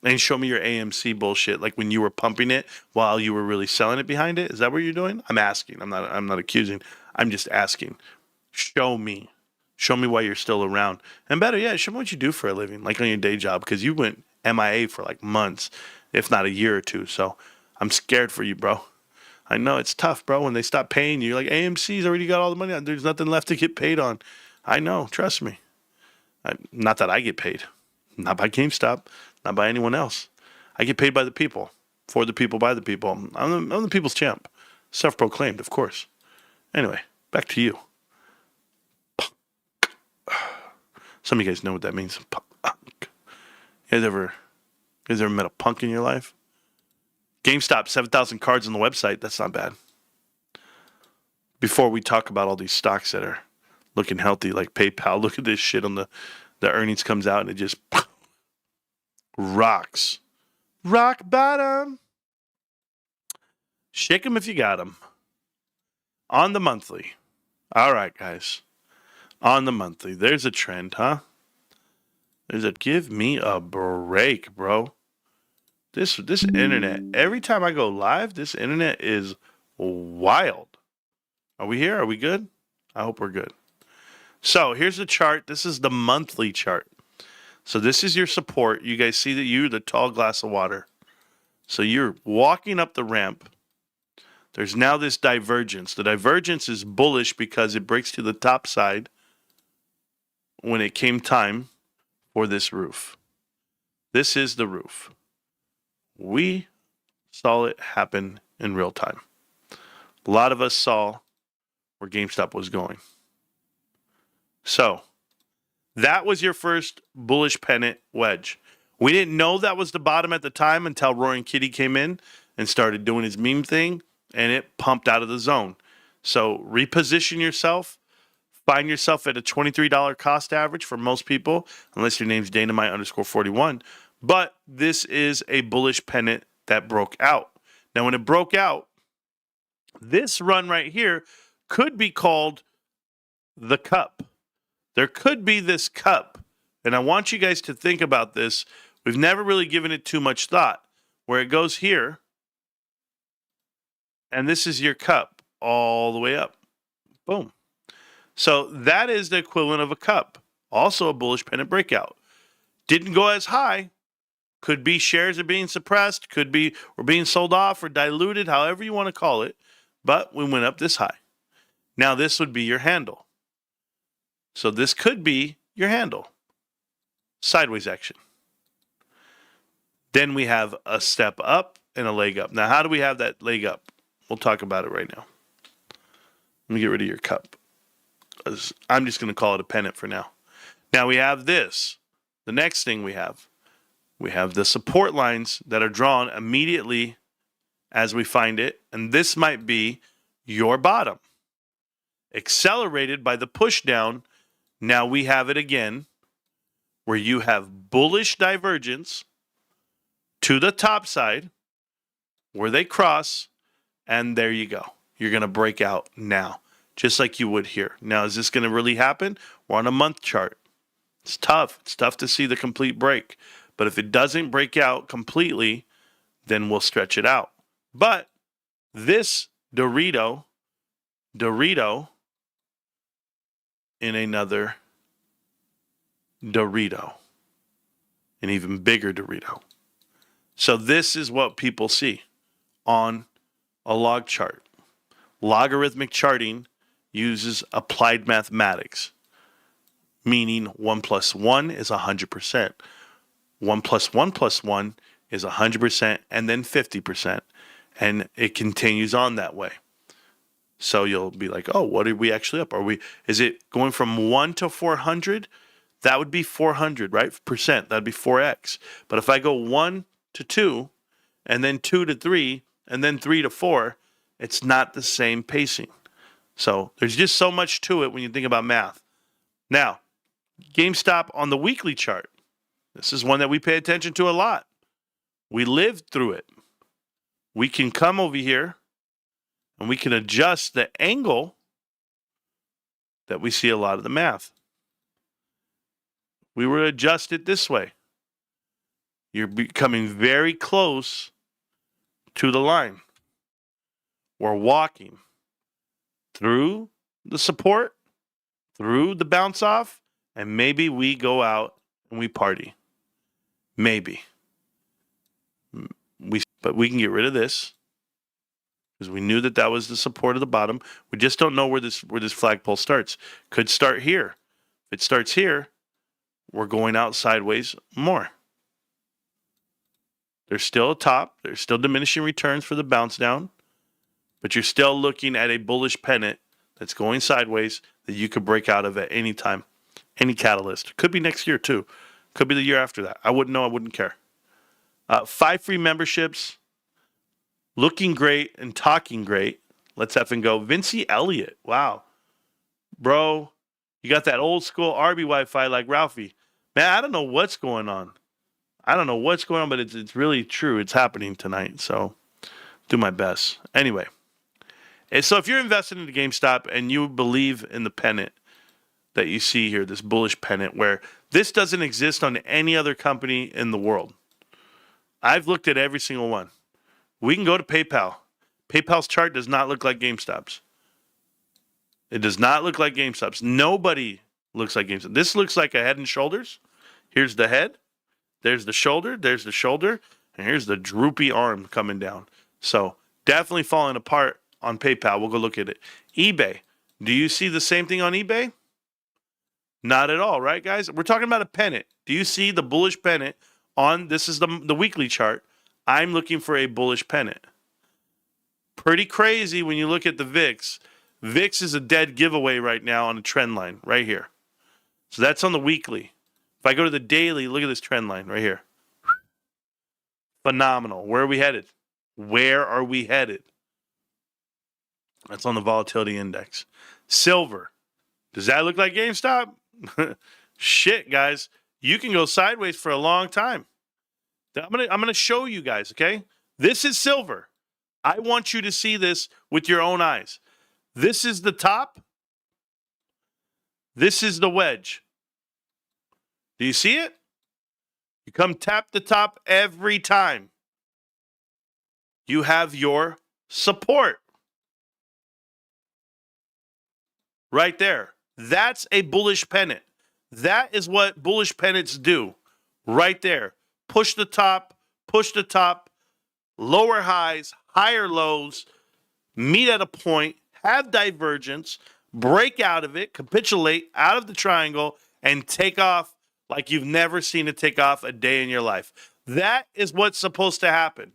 E: And show me your AMC bullshit, like when you were pumping it while you were really selling it behind it. Is that what you're doing? I'm asking. I'm not accusing. I'm just asking. Show me. Show me why you're still around. And better yet, show me what you do for a living, like on your day job, because you went MIA for like months, if not a year or two. So I'm scared for you, bro. I know it's tough, bro. When they stop paying you, you're like, AMC's already got all the money. There's nothing left to get paid on. I know. Trust me. Not that I get paid. Not by GameStop. Not by anyone else. I get paid by the people. For the people, by the people. I'm the people's champ. Self-proclaimed, of course. Anyway, back to you. Some of you guys know what that means. Punk. You guys ever met a punk in your life? GameStop, 7,000 cards on the website. That's not bad. Before we talk about all these stocks that are looking healthy, like PayPal, look at this shit on the earnings comes out and it just rocks. Rock bottom. Shake them if you got them. On the monthly. All right, guys. On the monthly. There's a trend, huh? Give me a break, bro. This internet, every time I go live, this internet is wild. Are we here? Are we good? I hope we're good. So here's the chart. This is the monthly chart. So this is your support. You guys see that you're the tall glass of water. So you're walking up the ramp. There's now this divergence. The divergence is bullish because it breaks to the top side when it came time for this roof. This is the roof. We saw it happen in real time. A lot of us saw where GameStop was going. So that was your first bullish pennant wedge. We didn't know that was the bottom at the time until Roaring Kitty came in and started doing his meme thing, and it pumped out of the zone. So reposition yourself. Find yourself at a $23 cost average for most people, unless your name's Dynamite_41. But this is a bullish pennant that broke out. Now, when it broke out, this run right here could be called the cup. There could be this cup. And I want you guys to think about this. We've never really given it too much thought. Where it goes here, and this is your cup all the way up. Boom. So that is the equivalent of a cup. Also a bullish pennant breakout. Didn't go as high. Could be shares are being suppressed. Could be we're being sold off or diluted, however you want to call it. But we went up this high. Now this would be your handle. So this could be your handle. Sideways action. Then we have a step up and a leg up. Now how do we have that leg up? We'll talk about it right now. Let me get rid of your cup. I'm just going to call it a pennant for now. Now we have this. The next thing we have the support lines that are drawn immediately as we find it. And this might be your bottom. Accelerated by the push down. Now we have it again where you have bullish divergence to the top side where they cross. And there you go. You're going to break out now, just like you would here. Now, is this going to really happen? We're on a month chart. It's tough. It's tough to see the complete break. But if it doesn't break out completely, then we'll stretch it out. But this Dorito in another Dorito, an even bigger Dorito. So this is what people see on a log chart. Logarithmic charting uses applied mathematics, meaning 1 + 1 is 100%. 1 + 1 + 1 is 100% and then 50%. And it continues on that way. So you'll be like, oh, what are we actually up? Is it going from 1 to 400? That would be 400, right? Percent. That'd be 4x. But if I go 1 to 2 and then 2 to 3 and then 3 to 4, it's not the same pacing. So there's just so much to it when you think about math. Now, GameStop on the weekly chart. This is one that we pay attention to a lot. We lived through it. We can come over here and we can adjust the angle that we see a lot of the math. We would adjust it this way. You're becoming very close to the line. We're walking through the support, through the bounce off, and maybe we go out and we party. Maybe. But we can get rid of this because we knew that that was the support of the bottom. We just don't know where this flagpole starts. Could start here. If it starts here, we're going out sideways more. There's still a top. There's still diminishing returns for the bounce down. But you're still looking at a bullish pennant that's going sideways that you could break out of at any time. Any catalyst. Could be next year too. Could be the year after that. I wouldn't know. I wouldn't care. 5 free memberships. Looking great and talking great. Let's effing go. Vincey Elliott. Wow. Bro, you got that old school RB Wi-Fi like Ralphie. Man, I don't know what's going on. But it's really true. It's happening tonight. So do my best. Anyway. And so if you're invested into GameStop and you believe in the pennant that you see here, this bullish pennant where this doesn't exist on any other company in the world. I've looked at every single one. We can go to PayPal. PayPal's chart does not look like GameStop's. It does not look like GameStop's. Nobody looks like GameStop. This looks like a Head and Shoulders. Here's the head. There's the shoulder. There's the shoulder. And here's the droopy arm coming down. So definitely falling apart on PayPal. We'll go look at it. eBay. Do you see the same thing on eBay? Not at all, right, guys? We're talking about a pennant. Do you see the bullish pennant on, this is the weekly chart. I'm looking for a bullish pennant. Pretty crazy when you look at the VIX. VIX is a dead giveaway right now on a trend line right here. So that's on the weekly. If I go to the daily, look at this trend line right here. Phenomenal. Where are we headed? Where are we headed? That's on the volatility index. Silver. Does that look like GameStop? Shit, guys. You can go sideways for a long time. I'm gonna show you guys, okay? This is silver. I want you to see this with your own eyes. This is the top. This is the wedge. Do you see it? You come tap the top every time. You have your support. Right there. That's a bullish pennant. That is what bullish pennants do. Right there. Push the top, lower highs, higher lows, meet at a point, have divergence, break out of it, capitulate out of the triangle, and take off like you've never seen it take off a day in your life. That is what's supposed to happen.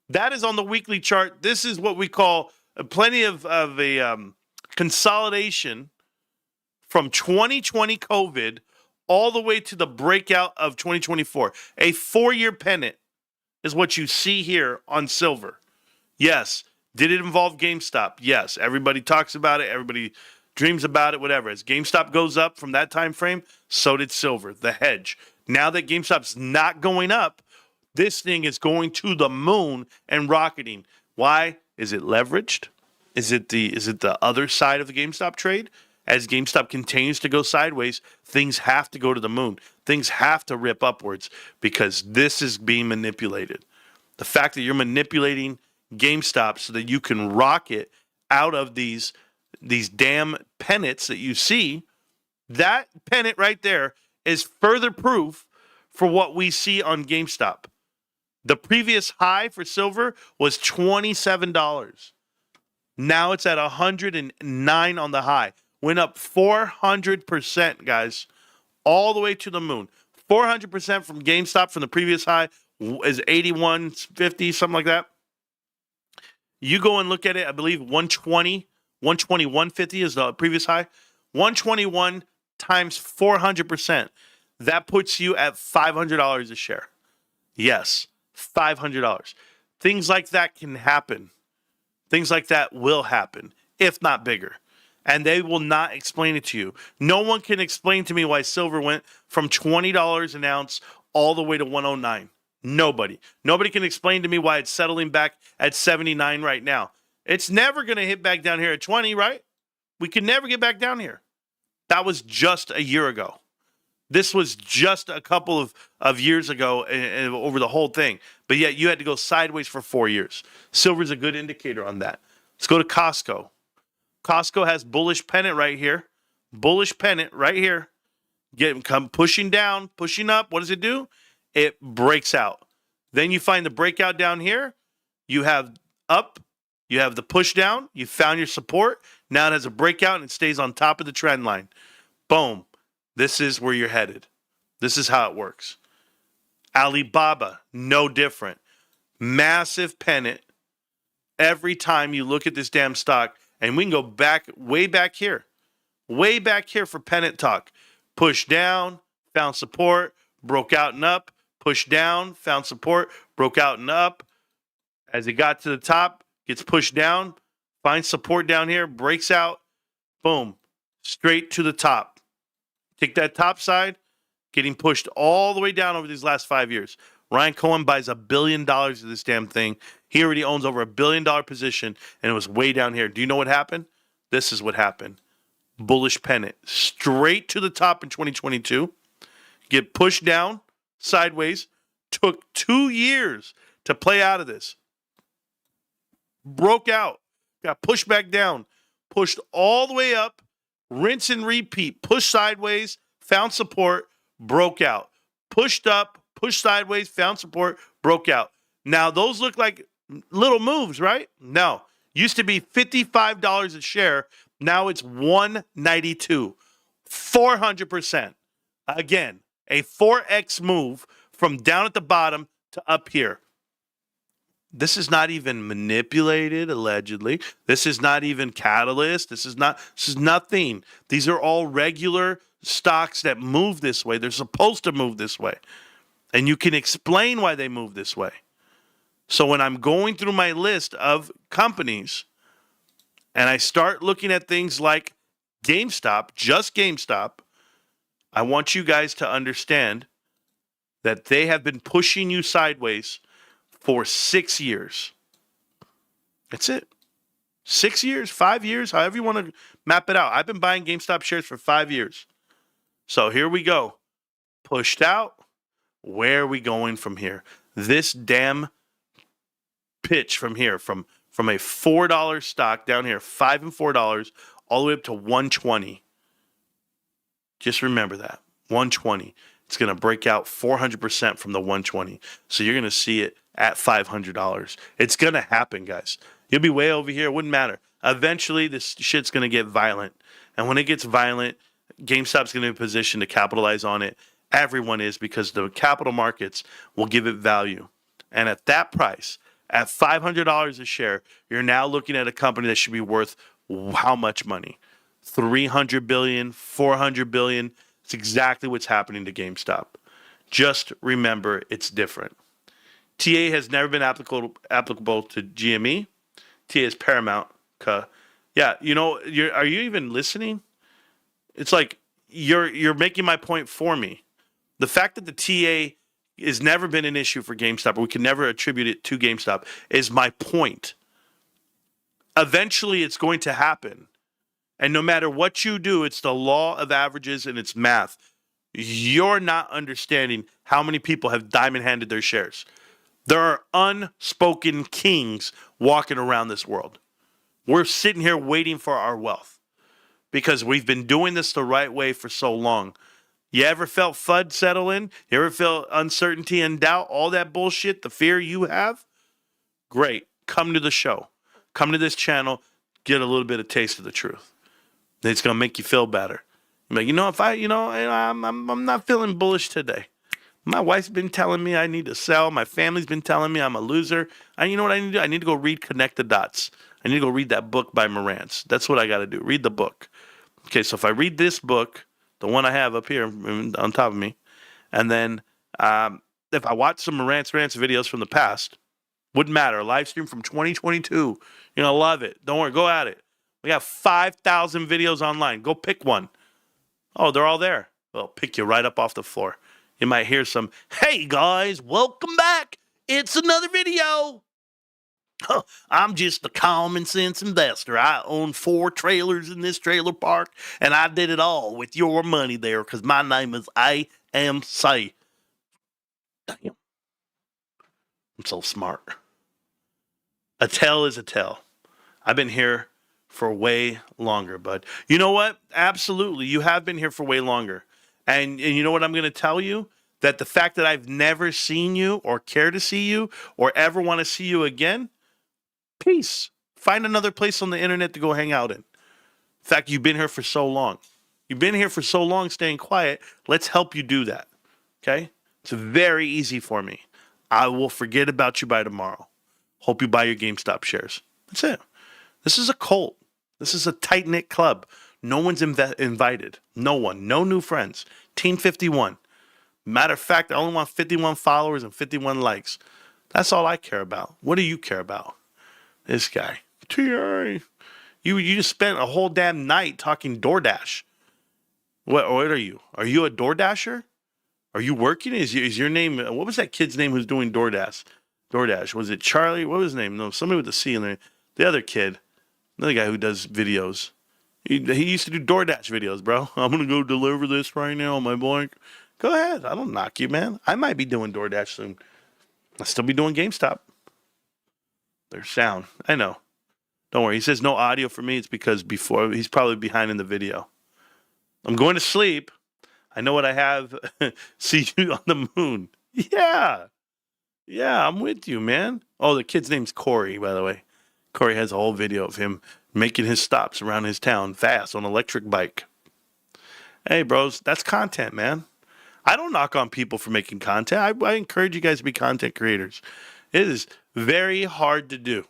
E: That is on the weekly chart. This is what we call plenty of a consolidation from 2020 COVID all the way to the breakout of 2024. A 4-year pennant is what you see here on silver. Yes. Did it involve GameStop? Yes. Everybody talks about it. Everybody dreams about it, whatever. As GameStop goes up from that time frame, so did silver, the hedge. Now that GameStop's not going up, this thing is going to the moon and rocketing. Why? Is it leveraged? Is it the other side of the GameStop trade? As GameStop continues to go sideways, things have to go to the moon. Things have to rip upwards because this is being manipulated. The fact that you're manipulating GameStop so that you can rocket out of these damn pennants that you see, that pennant right there is further proof for what we see on GameStop. The previous high for silver was $27. Now it's at $109 on the high. Went up 400%, guys, all the way to the moon. 400% from GameStop from the previous high is 81.50, something like that. You go and look at it, I believe 120, 121.50 is the previous high. 121 times 400%. That puts you at $500 a share. Yes, $500. Things like that can happen. Things like that will happen, if not bigger. And they will not explain it to you. No one can explain to me why silver went from $20 an ounce all the way to $109. Nobody. Nobody can explain to me why it's settling back at 79 right now. It's never going to hit back down here at 20, right? We can never get back down here. That was just a year ago. This was just a couple of years ago and over the whole thing. But yet you had to go sideways for 4 years. Silver's a good indicator on that. Let's go to Costco. Costco has bullish pennant right here. Bullish pennant right here. Come pushing down, pushing up. What does it do? It breaks out. Then you find the breakout down here. You have up. You have the push down. You found your support. Now it has a breakout and it stays on top of the trend line. Boom. This is where you're headed. This is how it works. Alibaba, no different. Massive pennant. Every time you look at this damn stock, and we can go back, way back here for pennant talk. Push down, found support, broke out and up. Push down, found support, broke out and up. As it got to the top, gets pushed down, finds support down here, breaks out, boom, straight to the top. Take that top side, getting pushed all the way down over these last 5 years. Ryan Cohen buys $1 billion of this damn thing. He already owns over $1 billion position, and it was way down here. Do you know what happened? This is what happened. Bullish pennant. Straight to the top in 2022. Get pushed down, sideways. Took 2 years to play out of this. Broke out. Got pushed back down. Pushed all the way up. Rinse and repeat. Push sideways. Found support. Broke out. Pushed up. Pushed sideways. Found support. Broke out. Now, those look like little moves, right? No. Used to be $55 a share. Now it's $192. 400%. Again, a 4x move from down at the bottom to up here. This is not even manipulated, allegedly. This is not even catalyst. This is nothing. These are all regular stocks that move this way. They're supposed to move this way. And you can explain why they move this way. So when I'm going through my list of companies and I start looking at things like GameStop, just GameStop, I want you guys to understand that they have been pushing you sideways for 6 years. That's it. 6 years, 5 years, however you want to map it out. I've been buying GameStop shares for 5 years. So here we go. Pushed out. Where are we going from here? This damn pitch from here, from a $4 stock down here, $5 and $4, all the way up to $120. Just remember that. $120. It's going to break out 400% from the $120. So you're going to see it at $500. It's going to happen, guys. You'll be way over here. It wouldn't matter. Eventually, this shit's going to get violent. And when it gets violent, GameStop's going to be in a position to capitalize on it. Everyone is, because the capital markets will give it value. And at that price, at $500 a share, you're now looking at a company that should be worth how much money? $300 billion, $400 billion. It's exactly what's happening to GameStop. Just remember, it's different. TA has never been applicable to GME. TA is paramount. Yeah, you know, are you even listening? It's like you're making my point for me. The fact that the TA has never been an issue for GameStop, or we can never attribute it to GameStop, is my point. Eventually, it's going to happen. And no matter what you do, it's the law of averages and it's math. You're not understanding how many people have diamond-handed their shares. There are unspoken kings walking around this world. We're sitting here waiting for our wealth because we've been doing this the right way for so long. You ever felt FUD settle in? You ever felt uncertainty and doubt? All that bullshit, the fear you have? Great. Come to the show. Come to this channel. Get a little bit of taste of the truth. It's going to make you feel better. You're like, you know, I'm not feeling bullish today. My wife's been telling me I need to sell. My family's been telling me I'm a loser. You know what I need to do? I need to go read Connect the Dots. I need to go read that book by Marantz. That's what I got to do. Read the book. Okay, so if I read this book, the one I have up here on top of me, and then if I watch some Marantz Rantz videos from the past, wouldn't matter. A live stream from 2022. You're going to love it. Don't worry. Go at it. We got 5,000 videos online. Go pick one. Oh, they're all there. Well, pick you right up off the floor. You might hear some, hey guys, welcome back. It's another video. I'm just a common sense investor. I own 4 trailers in this trailer park, and I did it all with your money there because my name is AMC. Damn. I'm so smart. A tell is a tell. I've been here for way longer, bud. You know what? Absolutely. You have been here for way longer. And you know what I'm going to tell you? That the fact that I've never seen you or care to see you or ever want to see you again, peace. Find another place on the internet to go hang out in. In fact, you've been here for so long. You've been here for so long staying quiet. Let's help you do that. Okay? It's very easy for me. I will forget about you by tomorrow. Hope you buy your GameStop shares. That's it. This is a cult. This is a tight-knit club. No one's invited. No one. No new friends. Team 51. Matter of fact, I only want 51 followers and 51 likes. That's all I care about. What do you care about? This guy. T.I. You just spent a whole damn night talking DoorDash. What are you? Are you a DoorDasher? Are you working? Is your name, what was that kid's name who's doing DoorDash? DoorDash. Was it Charlie? What was his name? No, somebody with a C in there. The other kid. Another guy who does videos. He used to do DoorDash videos, bro. I'm going to go deliver this right now on my bike. Go ahead. I don't knock you, man. I might be doing DoorDash soon. I'll still be doing GameStop. There's sound. I know. Don't worry. He says no audio for me. It's because before he's probably behind in the video. I'm going to sleep. I know what I have. See you on the moon. Yeah. Yeah, I'm with you, man. Oh, the kid's name's Corey, by the way. Corey has a whole video of him making his stops around his town fast on an electric bike. Hey, bros, that's content, man. I don't knock on people for making content. I encourage you guys to be content creators. It is very hard to do.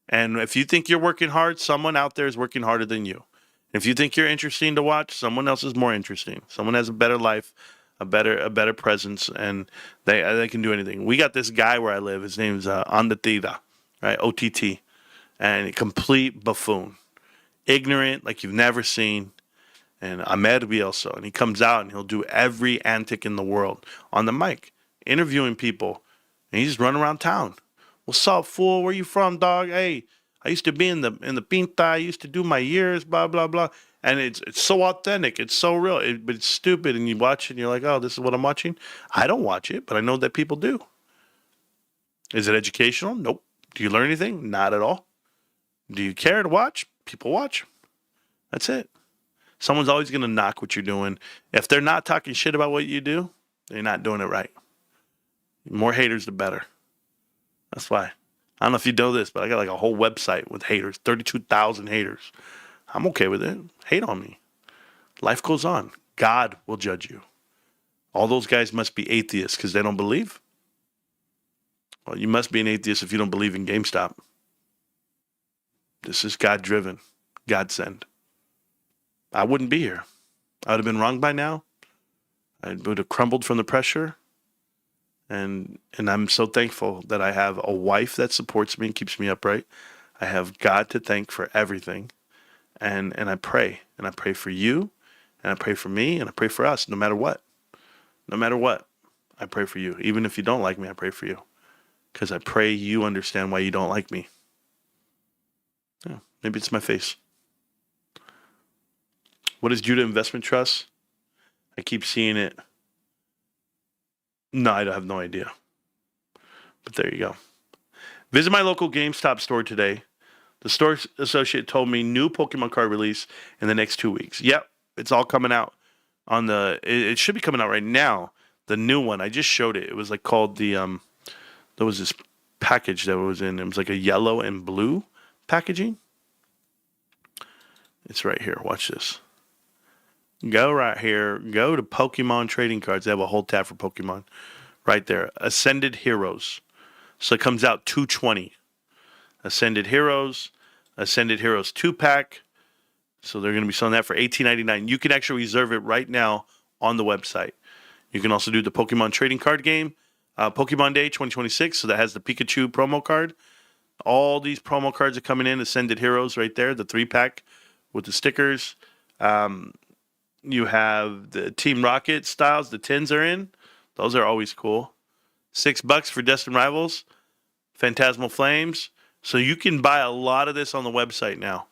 E: And if you think you're working hard, someone out there is working harder than you. If you think you're interesting to watch, someone else is more interesting. Someone has a better life, a better presence, and they can do anything. We got this guy where I live. His name's Ondatida, right? OTT. And a complete buffoon. Ignorant, like you've never seen. And Ahmed Bielsa. And he comes out and he'll do every antic in the world on the mic, interviewing people. And he just run around town. What's up, fool? Where you from, dog? Hey, I used to be in the Pinta. I used to do my years, blah, blah, blah. And it's so authentic. It's so real. But it's stupid. And you watch it and you're like, oh, this is what I'm watching? I don't watch it, but I know that people do. Is it educational? Nope. Do you learn anything? Not at all. Do you care to watch? People watch. That's it. Someone's always going to knock what you're doing. If they're not talking shit about what you do, they're not doing it right. The more haters, the better. That's why. I don't know if you know this, but I got like a whole website with haters. 32,000 haters. I'm okay with it. Hate on me. Life goes on. God will judge you. All those guys must be atheists because they don't believe. Well, you must be an atheist if you don't believe in GameStop. This is God-driven. God-sent. I wouldn't be here. I would have been wrong by now. I would have crumbled from the pressure. And I'm so thankful that I have a wife that supports me and keeps me upright. I have God to thank for everything. And I pray. And I pray for you. And I pray for me. And I pray for us, no matter what. No matter what, I pray for you. Even if you don't like me, I pray for you. Because I pray you understand why you don't like me. Yeah, maybe it's my face. What is Judah Investment Trust? I keep seeing it. No, I have no idea. But there you go. Visit my local GameStop store today. The store associate told me new Pokemon card release in the next 2 weeks. Yep, it's all coming out. It should be coming out right now. The new one. I just showed it. It was like called the there was this package that was in. It was like a yellow and blue packaging. It's right here. Watch this. Go right here. Go to Pokemon trading cards. They have a whole tab for Pokemon. Right there. Ascended Heroes. So it comes out $220. Ascended Heroes 2-pack. So they're going to be selling that for $18.99. You can actually reserve it right now on the website. You can also do the Pokemon trading card game. Pokemon Day 2026. So that has the Pikachu promo card. All these promo cards are coming in. Ascended Heroes right there. The 3-pack with the stickers. You have the Team Rocket styles. The tins are in. Those are always cool. $6 for Destined Rivals. Phantasmal Flames. So you can buy a lot of this on the website now.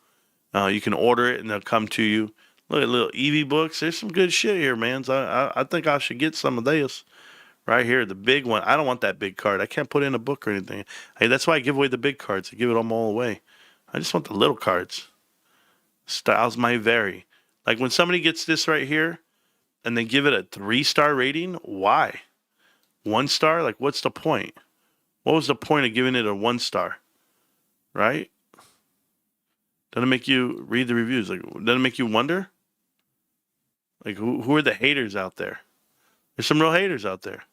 E: You can order it and they'll come to you. Look at little Eevee books. There's some good shit here, man. So I think I should get some of this right here. The big one. I don't want that big card. I can't put in a book or anything. Hey, that's why I give away the big cards. I give it them all away. I just want the little cards. Styles might vary. Like when somebody gets this right here and they give it a 3-star rating, why? 1 star? Like what's the point? What was the point of giving it a 1 star? Right? Doesn't it make you read the reviews? Like, doesn't it make you wonder? Like, who are the haters out there? There's some real haters out there.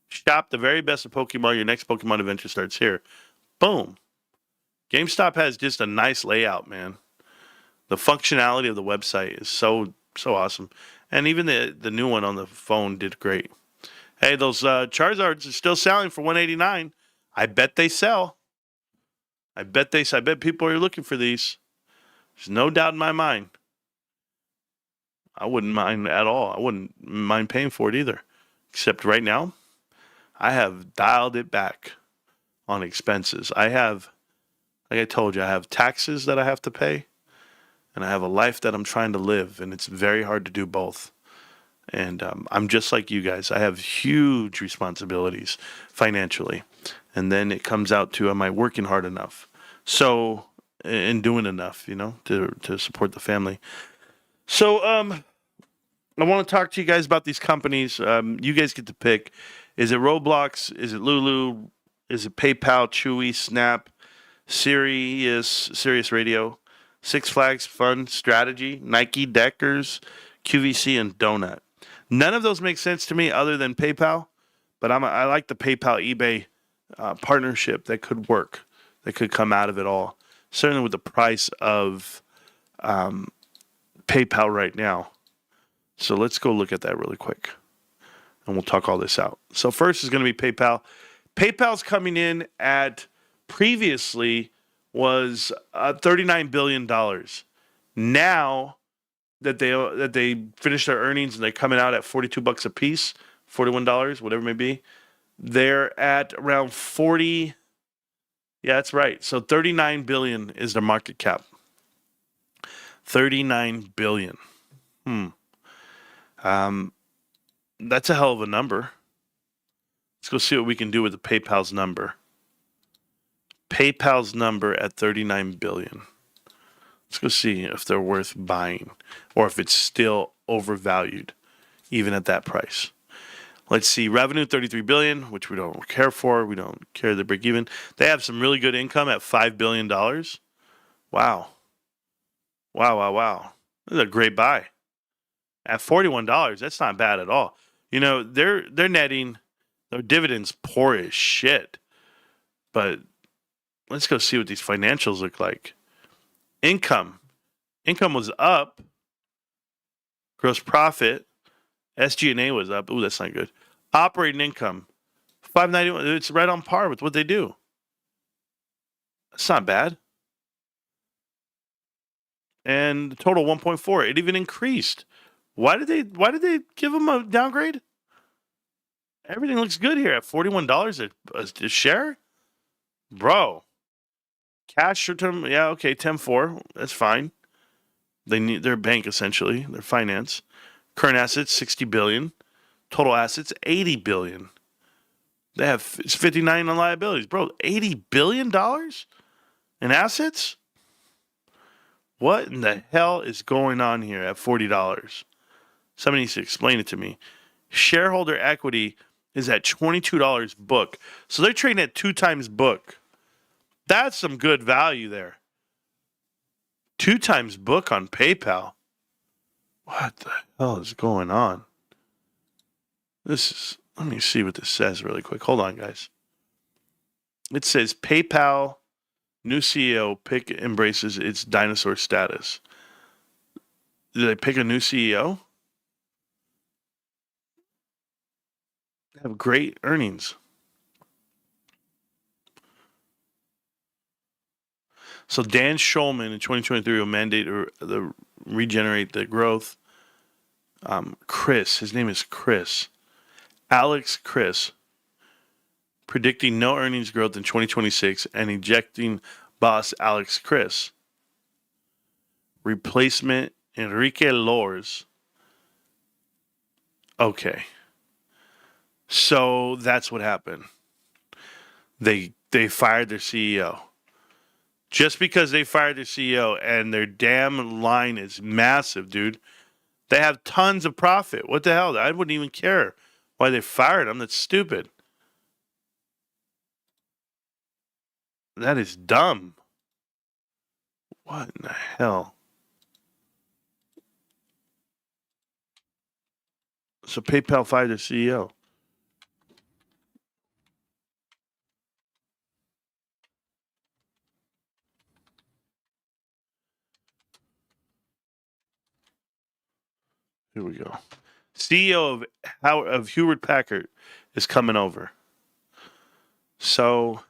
E: Shop the very best of Pokemon. Your next Pokemon adventure starts here. Boom. GameStop has just a nice layout, man. The functionality of the website is so awesome. And even the new one on the phone did great. Hey, those Charizards are still selling for $189. I bet they sell. I bet people are looking for these. There's no doubt in my mind. I wouldn't mind at all. I wouldn't mind paying for it either. Except right now, I have dialed it back on expenses. I have, like I told you, I have taxes that I have to pay. And I have a life that I'm trying to live. And it's very hard to do both. And I'm just like you guys. I have huge responsibilities financially. And then it comes out to, am I working hard enough? So, and doing enough, to support the family. So, I want to talk to you guys about these companies. You guys get to pick. Is it Roblox? Is it Lulu? Is it PayPal, Chewy, Snap, Sirius Radio, Six Flags Fun Strategy, Nike, Deckers, QVC, and Donut? None of those make sense to me other than PayPal, but I like the PayPal eBay partnership that could work, that could come out of it all. Certainly with the price of PayPal right now. So let's go look at that really quick, and we'll talk all this out. So first is going to be PayPal. PayPal's coming in at previously was $39 billion. Now that they finished their earnings and they're coming out at $42 a piece, $41, whatever it may be, they're at around 40. Yeah, that's right. So 39 billion is their market cap. 39 billion. That's a hell of a number. Let's go see what we can do with the PayPal's number. PayPal's number at 39 billion. Let's go see if they're worth buying or if it's still overvalued, even at that price. Let's see, revenue 33 billion, which we don't care for. We don't care the break even. They have some really good income at $5 billion. Wow. This is a great buy. At $41, that's not bad at all. They're netting their dividends poor as shit. But let's go see what these financials look like. Income was up. Gross profit, SG&A was up. Ooh, that's not good. Operating income, $591. It's right on par with what they do. That's not bad. And the total 1.4. It even increased. Why did they give them a downgrade? Everything looks good here at $41 a share, bro. Cash short term, yeah, okay, 10.4. That's fine. They need their bank essentially, their finance. Current assets 60 billion. Total assets 80 billion. They have it's 59 on liabilities, bro. $80 billion in assets. What in the hell is going on here at $40? Somebody needs to explain it to me. Shareholder equity is at $22 book. So they're trading at 2 times book. That's some good value there. 2 times book on PayPal. What the hell is going on? Let me see what this says really quick. Hold on, guys. It says PayPal new CEO embraces its dinosaur status. Did they pick a new CEO? They have great earnings. So Dan Schulman in 2023 will mandate the regenerate the growth. Chris, his name is Chris. Alex Chris, predicting no earnings growth in 2026 and ejecting boss Alex Chris. Replacement Enrique Lors. Okay. So that's what happened. They fired their CEO. Just because they fired their CEO and their damn line is massive, dude. They have tons of profit. What the hell? I wouldn't even care why they fired him. That's stupid. That is dumb. What in the hell? So PayPal fired their CEO. Here we go. CEO of Hewlett Packard is coming over. So,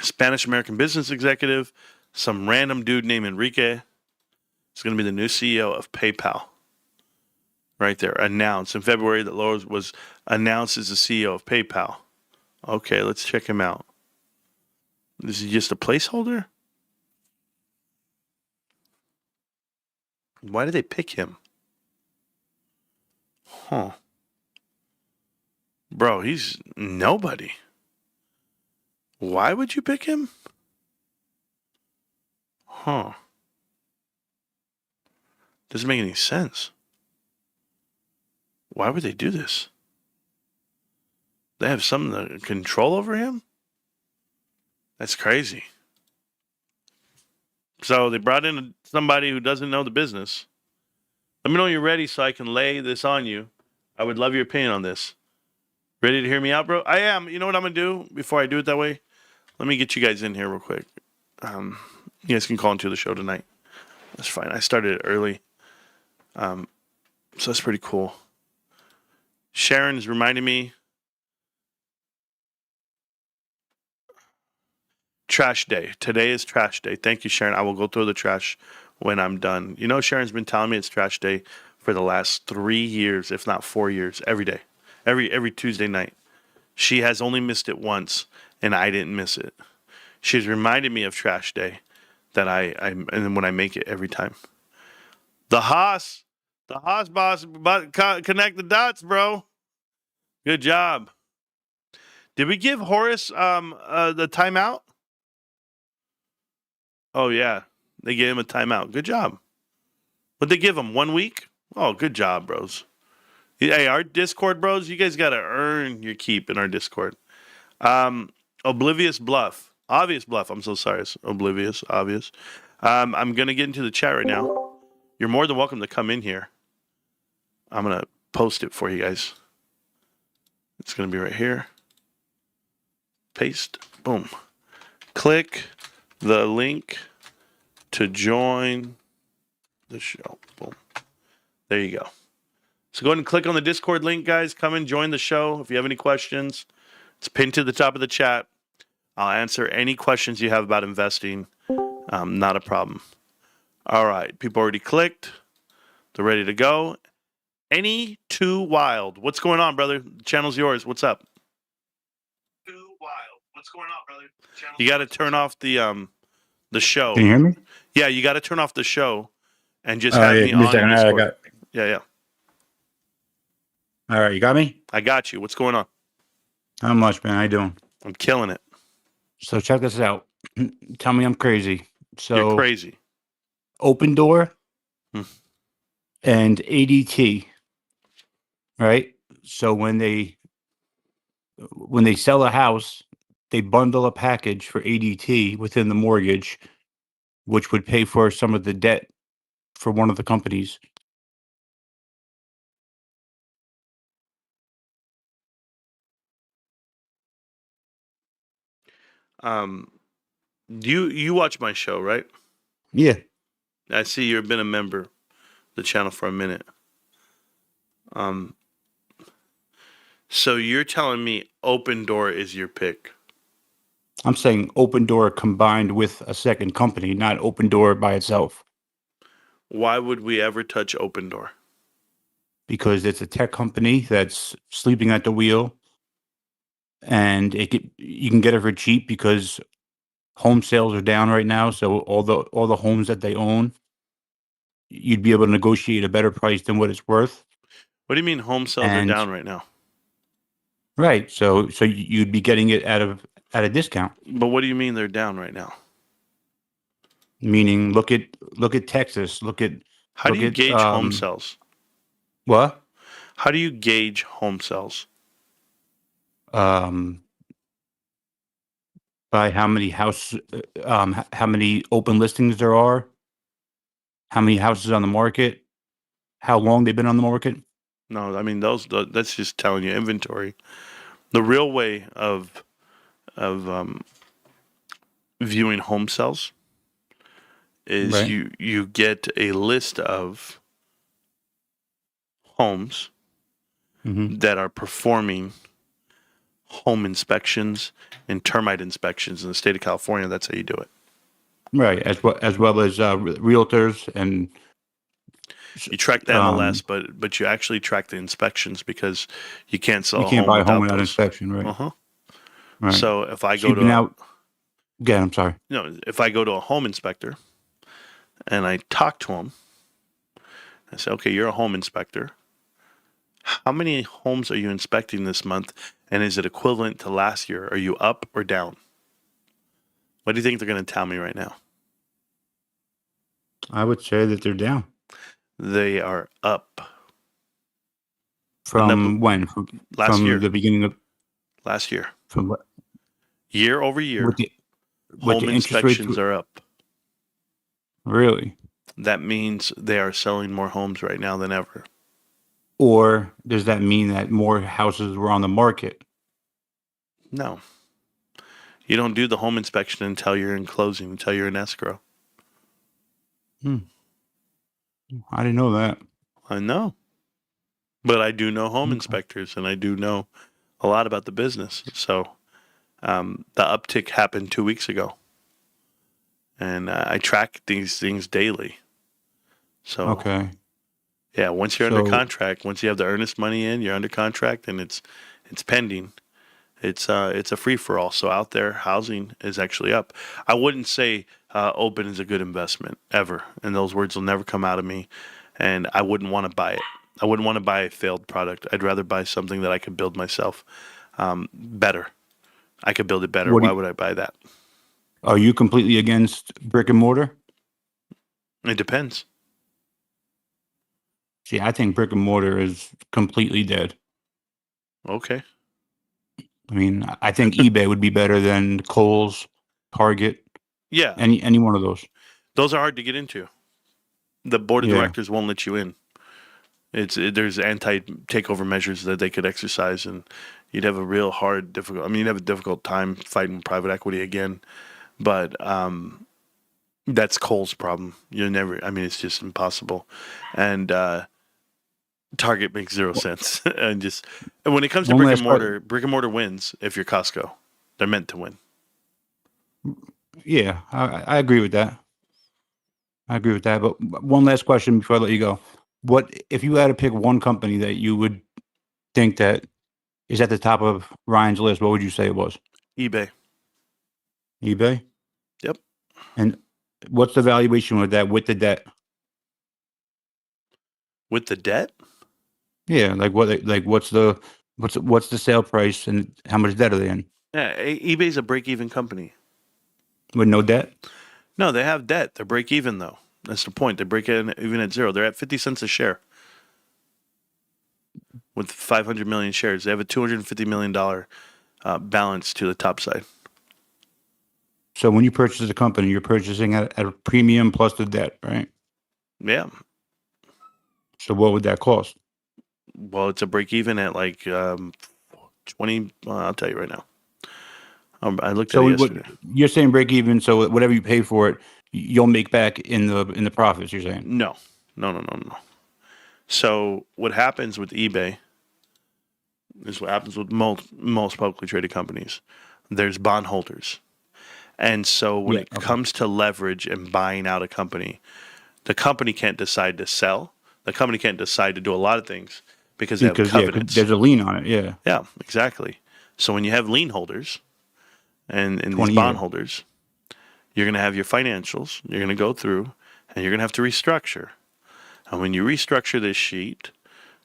E: Spanish American business executive, some random dude named Enrique, is going to be the new CEO of PayPal. Right there, announced in February that Lowe's was announced as the CEO of PayPal. Okay, let's check him out. Is he just a placeholder? Why did they pick him? Huh. Bro, he's nobody. Why would you pick him? Huh. Doesn't make any sense. Why would they do this? They have some control over him? That's crazy. So they brought in somebody who doesn't know the business. Let me know you're ready so I can lay this on you. I would love your opinion on this. Ready to hear me out, bro? I am. You know what I'm going to do before I do it that way? Let me get you guys in here real quick. You guys can call into the show tonight. That's fine. I started it early. So that's pretty cool. Sharon's reminding me. Trash day. Today is trash day. Thank you, Sharon. I will go through the trash when I'm done. You know, Sharon's been telling me it's trash day for the last 3 years, if not 4 years, every day, every Tuesday night. She has only missed it once, and I didn't miss it. She's reminded me of trash day that I and when I make it every time. The Haas boss, connect the dots, bro. Good job. Did we give Horace the timeout? Oh, yeah. They gave him a timeout. Good job. What'd they give him? 1 week? Oh, good job, bros. Hey, our Discord, bros, you guys got to earn your keep in our Discord. Oblivious Bluff. Obvious Bluff. I'm so sorry. It's Oblivious. Obvious. I'm going to get into the chat right now. You're more than welcome to come in here. I'm going to post it for you guys. It's going to be right here. Paste. Boom. Click the link to join the show. Boom. There you go. So go ahead and click on the Discord link, guys. Come and join the show. If you have any questions, it's pinned to the top of the chat. I'll answer any questions you have about investing. Not a problem. All right. People already clicked. They're ready to go. Any Too Wild. What's going on, brother? The channel's yours. What's up? Too Wild. What's going on, brother? You got to turn off the show.
F: Can you hear me?
E: Yeah, you got to turn off the show and just have me on Discord. Yeah.
F: All right, you got me?
E: I got you. What's going on?
F: How much, man? How you doing?
E: I'm killing it.
F: So check this out. Tell me I'm crazy. So
E: You're crazy.
F: Open Door
E: Hmm.
F: and ADT, right? So when they sell a house, they bundle a package for ADT within the mortgage, which would pay for some of the debt for one of the companies.
E: You watch my show, right?
F: Yeah.
E: I see you've been a member of the channel for a minute. So you're telling me Open Door is your pick?
F: I'm saying Open Door combined with a second company, not Open Door by itself.
E: Why would we ever touch Open Door?
F: Because it's a tech company that's sleeping at the wheel. and you can get it for cheap because home sales are down right now. So all the homes that they own, you'd be able to negotiate a better price than what it's worth.
E: What do you mean home sales are
F: And
E: down right now?
F: right, so you'd be getting it at a discount.
E: But what do you mean they're down right now?
F: Meaning, look at Texas.
E: How do
F: Look
E: you
F: at
E: gauge home sales?
F: what?
E: How do you gauge home sales?
F: Um, by how many open listings there are, how many houses on the market, how long they've been on the market.
E: No, I mean that's just telling you inventory. The real way of viewing home sales is
F: Right.
E: you get a list of homes
F: Hmm.
E: that are performing home inspections and termite inspections in the state of California. That's how you do it.
F: Right, as well as realtors and
E: You track the MLS, but you actually track the inspections because you can't sell
F: you
E: a
F: can't
E: home
F: buy a home
E: without
F: without
E: those.
F: inspection. Right.
E: Uh-huh.
F: Right.
E: So if I
F: So
E: go
F: you've been
E: to
F: out. Again, I'm sorry.
E: if I go to a home inspector and I talk to him, I say, okay, you're a home inspector. How many homes are you inspecting this month? And is it equivalent to last year? Are you up or down? What do you think they're going to tell me right now?
F: I would say that they're down
E: They are up.
F: from when?
E: Last year.
F: The beginning of
E: Last year.
F: from what?
E: Year over year,
F: With the
E: home
F: interest rates
E: inspections are up.
F: really,
E: That means they are selling more homes right now than ever.
F: or does that mean that more houses were on the market?
E: No. You don't do the home inspection until you're in closing, until you're in escrow.
F: I didn't know that.
E: I know. But I do know home
F: Okay.
E: inspectors and I do know a lot about the business. So the uptick happened 2 weeks ago. And I track these things daily. So,
F: Okay.
E: yeah, once you're under
F: So
E: contract, once you have the earnest money in, you're under contract and it's pending. It's a free for all. So out there, housing is actually up. I wouldn't say open is a good investment ever, and those words will never come out of me. And I wouldn't want to buy it. I wouldn't want to buy a failed product. I'd rather buy something that I could build myself better. I could build it better.
F: what do
E: Why
F: you,
E: would I buy that?
F: are you completely against brick and mortar?
E: It depends.
F: See, I think brick and mortar is completely dead.
E: Okay.
F: I mean, I think eBay would be better than Kohl's, Target,
E: Yeah,
F: any one of those.
E: those are hard to get into. The board of
F: Yeah.
E: directors won't let you in. There's anti takeover measures that they could exercise, and you'd have a real hard, difficult. I mean, you'd have a difficult time fighting private equity again. But that's Cole's problem. You never. I mean, it's just impossible. And Target makes zero sense. And when it comes to
F: One last que-
E: brick and mortar wins if you're Costco. They're meant to win.
F: Yeah, I agree with that. I agree with that. But one last question before I let you go. What if you had to pick one company that you would think that is at the top of Ryan's list? What would you say it was?
E: eBay.
F: eBay?
E: Yep.
F: And what's the valuation with that with the debt?
E: With the debt,
F: Yeah, what's the sale price and how much debt are they in?
E: yeah, eBay's a break-even company.
F: With no debt?
E: No, they have debt. They're break even though. That's the point. They break even at zero. They're at 50 cents a share. With 500 million shares, they have a $250 million balance to the top side.
F: So when you purchase a company, you're purchasing at a premium plus the debt, right?
E: Yeah.
F: So what would that cost?
E: Well, it's a break even at like 20. Well, I'll tell you right now. I looked at
F: So
E: it
F: what
E: yesterday.
F: you're saying break even, so whatever you pay for it, you'll make back in the profits, you're saying?
E: No. So what happens with eBay is what happens with most publicly traded companies. There's bondholders. And so when
F: Yeah,
E: it
F: okay.
E: comes to leverage and buying out a company, the company can't decide to sell. The company can't decide to do a lot of things because they have
F: Because 'cause
E: covenants.
F: there's a lien on it, yeah.
E: Yeah, exactly. So when you have lien holders and these
F: 20
E: bond
F: year.
E: holders, you're going to have your financials. You're going to go through and you're going to have to restructure. And when you restructure this sheet,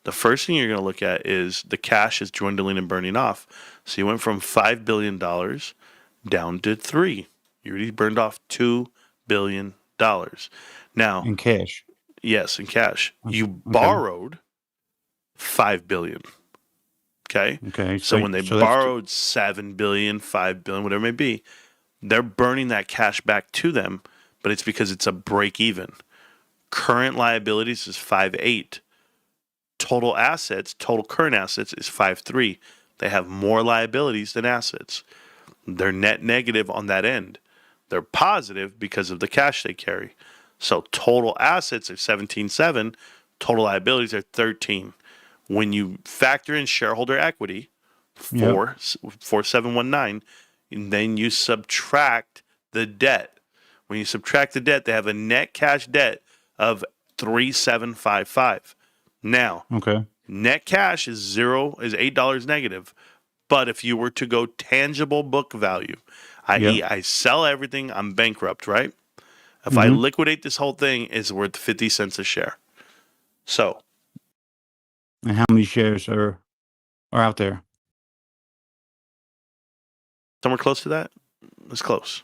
E: the first thing you're going to look at is the cash is dwindling and burning off. So you went from $5 billion down to 3. You already burned off $2 billion. Now,
F: In cash.
E: yes, in cash. You
F: Okay.
E: borrowed $5 billion. Okay?
F: Okay.
E: So when they
F: that's
E: borrowed $7 billion, $5 billion, whatever it may be, they're burning that cash back to them, but it's because it's a break even. Current liabilities is 5.8. Total assets, total current assets is 5.3. They have more liabilities than assets. They're net negative on that end. They're positive because of the cash they carry. So total assets are 17.7. Total liabilities are 13. When you factor in shareholder equity, 4,719, and then you subtract the debt. When you subtract the debt, they have a net cash debt of 3,755. Now,
F: okay.
E: net cash is $8 negative. But if you were to go tangible book value, i.e., I sell everything, I'm bankrupt, right? If I liquidate this whole thing, it's worth 50 cents a share. So,
F: And how many shares are out there?
E: somewhere close to that? It's close.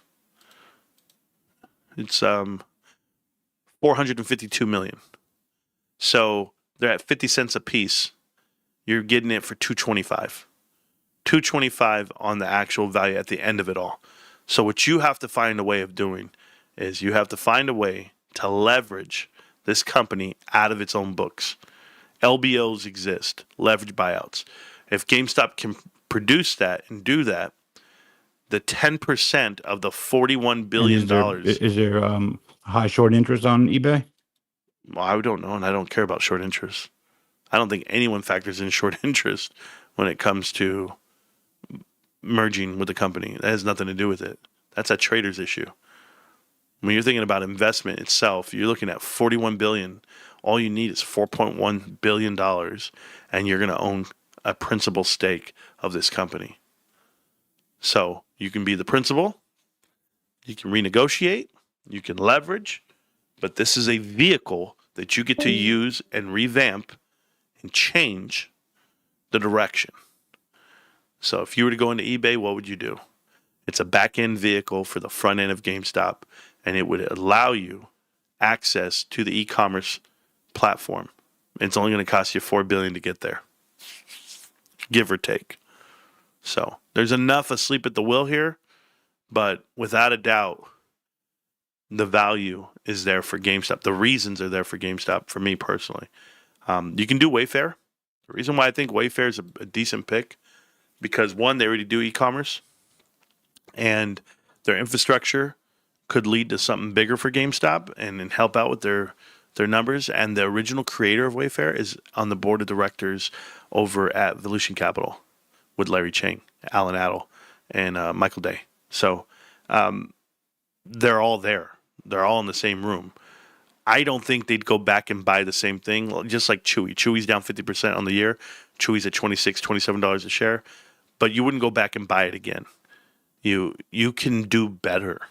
E: It's 452 million. So they're at 50 cents a piece. You're getting it for 225. 225 on the actual value at the end of it all. So what you have to find a way of doing is you have to find a way to leverage this company out of its own books. LBOs exist, leverage buyouts. If GameStop can produce that and do that, the 10% of the $41 billion.
F: Is there high short interest on eBay?
E: Well, I don't know, and I don't care about short interest. I don't think anyone factors in short interest when it comes to merging with a company. That has nothing to do with it. That's a trader's issue. When you're thinking about investment itself, you're looking at $41 billion. All you need is $4.1 billion, and you're going to own a principal stake of this company. So you can be the principal, you can renegotiate, you can leverage, but this is a vehicle that you get to use and revamp and change the direction. So if you were to go into eBay, what would you do? It's a back-end vehicle for the front end of GameStop, and it would allow you access to the e-commerce platform. It's only going to cost you $4 billion to get there, give or take. So there's enough asleep at the wheel here, but without a doubt, the value is there for GameStop. The reasons are there for GameStop for me personally. You can do Wayfair. The reason why I think Wayfair is a decent pick, because one, they already do e-commerce, and their infrastructure could lead to something bigger for GameStop and help out with their numbers. And the original creator of Wayfair is on the board of directors over at Volution Capital with Larry Chang, Alan Adel, and Michael Day. So they're all there. They're all in the same room. I don't think they'd go back and buy the same thing, just like Chewy. Chewy's down 50% on the year. Chewy's at $26, $27 a share. But you wouldn't go back and buy it again. You can do better.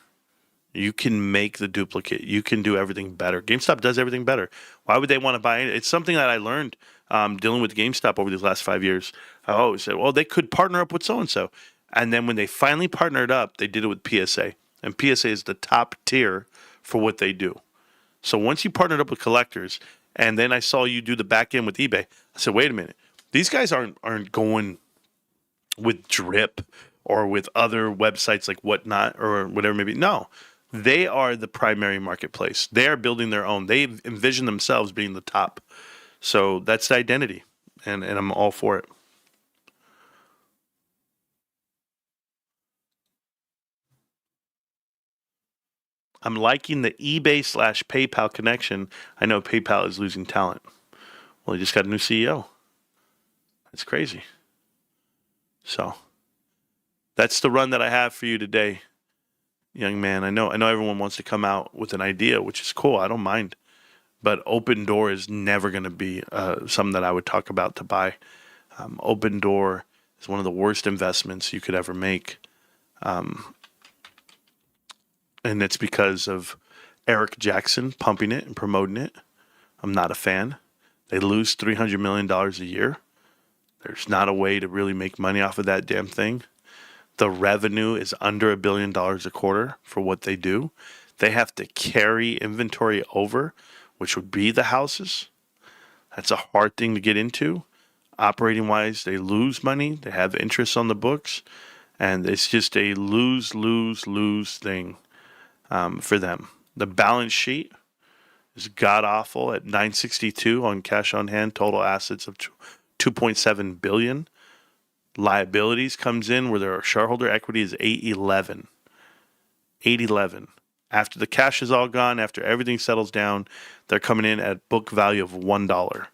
E: You can make the duplicate. You can do everything better. GameStop does everything better. Why would they want to buy it? It's something that I learned dealing with GameStop over these last 5 years. I always said, well, they could partner up with so-and-so. And then when they finally partnered up, they did it with PSA. And PSA is the top tier for what they do. So once you partnered up with collectors, and then I saw you do the back end with eBay, I said, wait a minute. These guys aren't going with Drip or with other websites like Whatnot or whatever it may be. No, they are the primary marketplace. They are building their own. They envision themselves being the top. So that's the identity, and I'm all for it. I'm liking the eBay/PayPal connection. I know PayPal is losing talent. Well, he just got a new CEO. That's crazy. So that's the run that I have for you today, young man. I know everyone wants to come out with an idea, which is cool. I don't mind. But Open Door is never going to be something that I would talk about to buy. Open Door is one of the worst investments you could ever make. And it's because of Eric Jackson pumping it and promoting it. I'm not a fan. They lose $300 million a year. There's not a way to really make money off of that damn thing. The revenue is under $1 billion a quarter for what they do. They have to carry inventory over, which would be the houses. That's a hard thing to get into. Operating wise, they lose money. They have interest on the books. And it's just a lose, lose, lose thing for them. The balance sheet is god awful at 962 on cash on hand, total assets of 2.7 billion. Liabilities comes in where their shareholder equity is 811. 811. After the cash is all gone, after everything settles down, they're coming in at book value of $1.